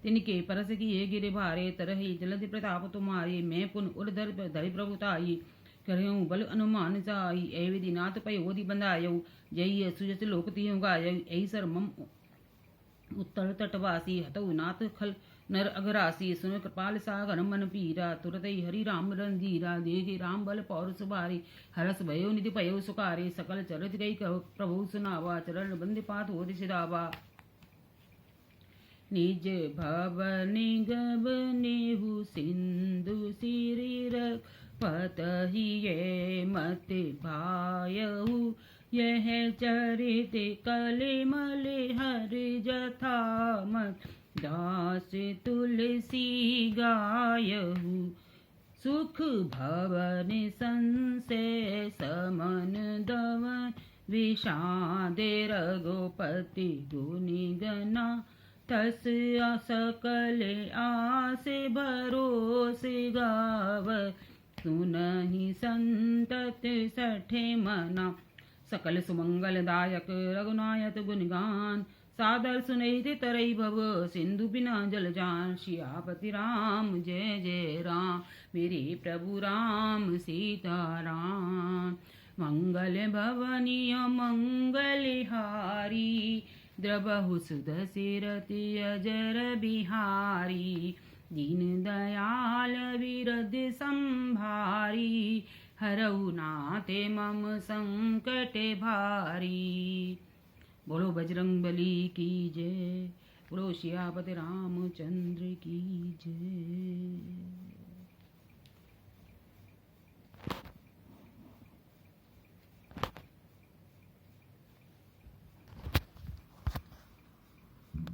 तिनके परस किए गिरे भारे, तरही जलधि प्रताप तुम्हारे। मैं पुन उर धरि प्रभुताई, करहूँ बल अनुमान जाई। ऐ विधि नाथ पयोधि बंधायऊ, जय सुजस लोक तिहु गायऊ। ऐ सर मम उत्तर तटवासी, हतऊ नाथ खल नर अघरासी। सुन कृपाल सागर मन पीरा, तुरत हरि राम रंधीरा। देखे राम बल पौर सुबारी, हरस भयो निधि पयो सुकारे। सकल चरित गई प्रभु सुनावा, चरण बंदे पात हो सिधावा। निज भवनि गबनेहु, सिंधु सिर पतहि ये मत भायहु। यह चरित कलिमल हर जथा मत, दास तुलसी गायहु। सुख भवन संशय समन दवन, विषाद रघुपति गुनि गना। तस सकल आस भरोस गाव, सुनहि संतत सठे मना। सकल सुमंगलदायक रघुनायक गुणगान, सादर सुनहि तरई भव। सिंधु बिना जल जान, सियापति राम जय जय राम, मेरे प्रभु राम सीताराम। मंगल भवनीय मंगलहारी, द्रबहु सुदशरथि अजर बिहारी। दीन दयाल विरद संभारी, हरऊ नाथे मम संकट भारी। बोलो बजरंग बली की जय, बोलो सियापति रामचंद्र की जय।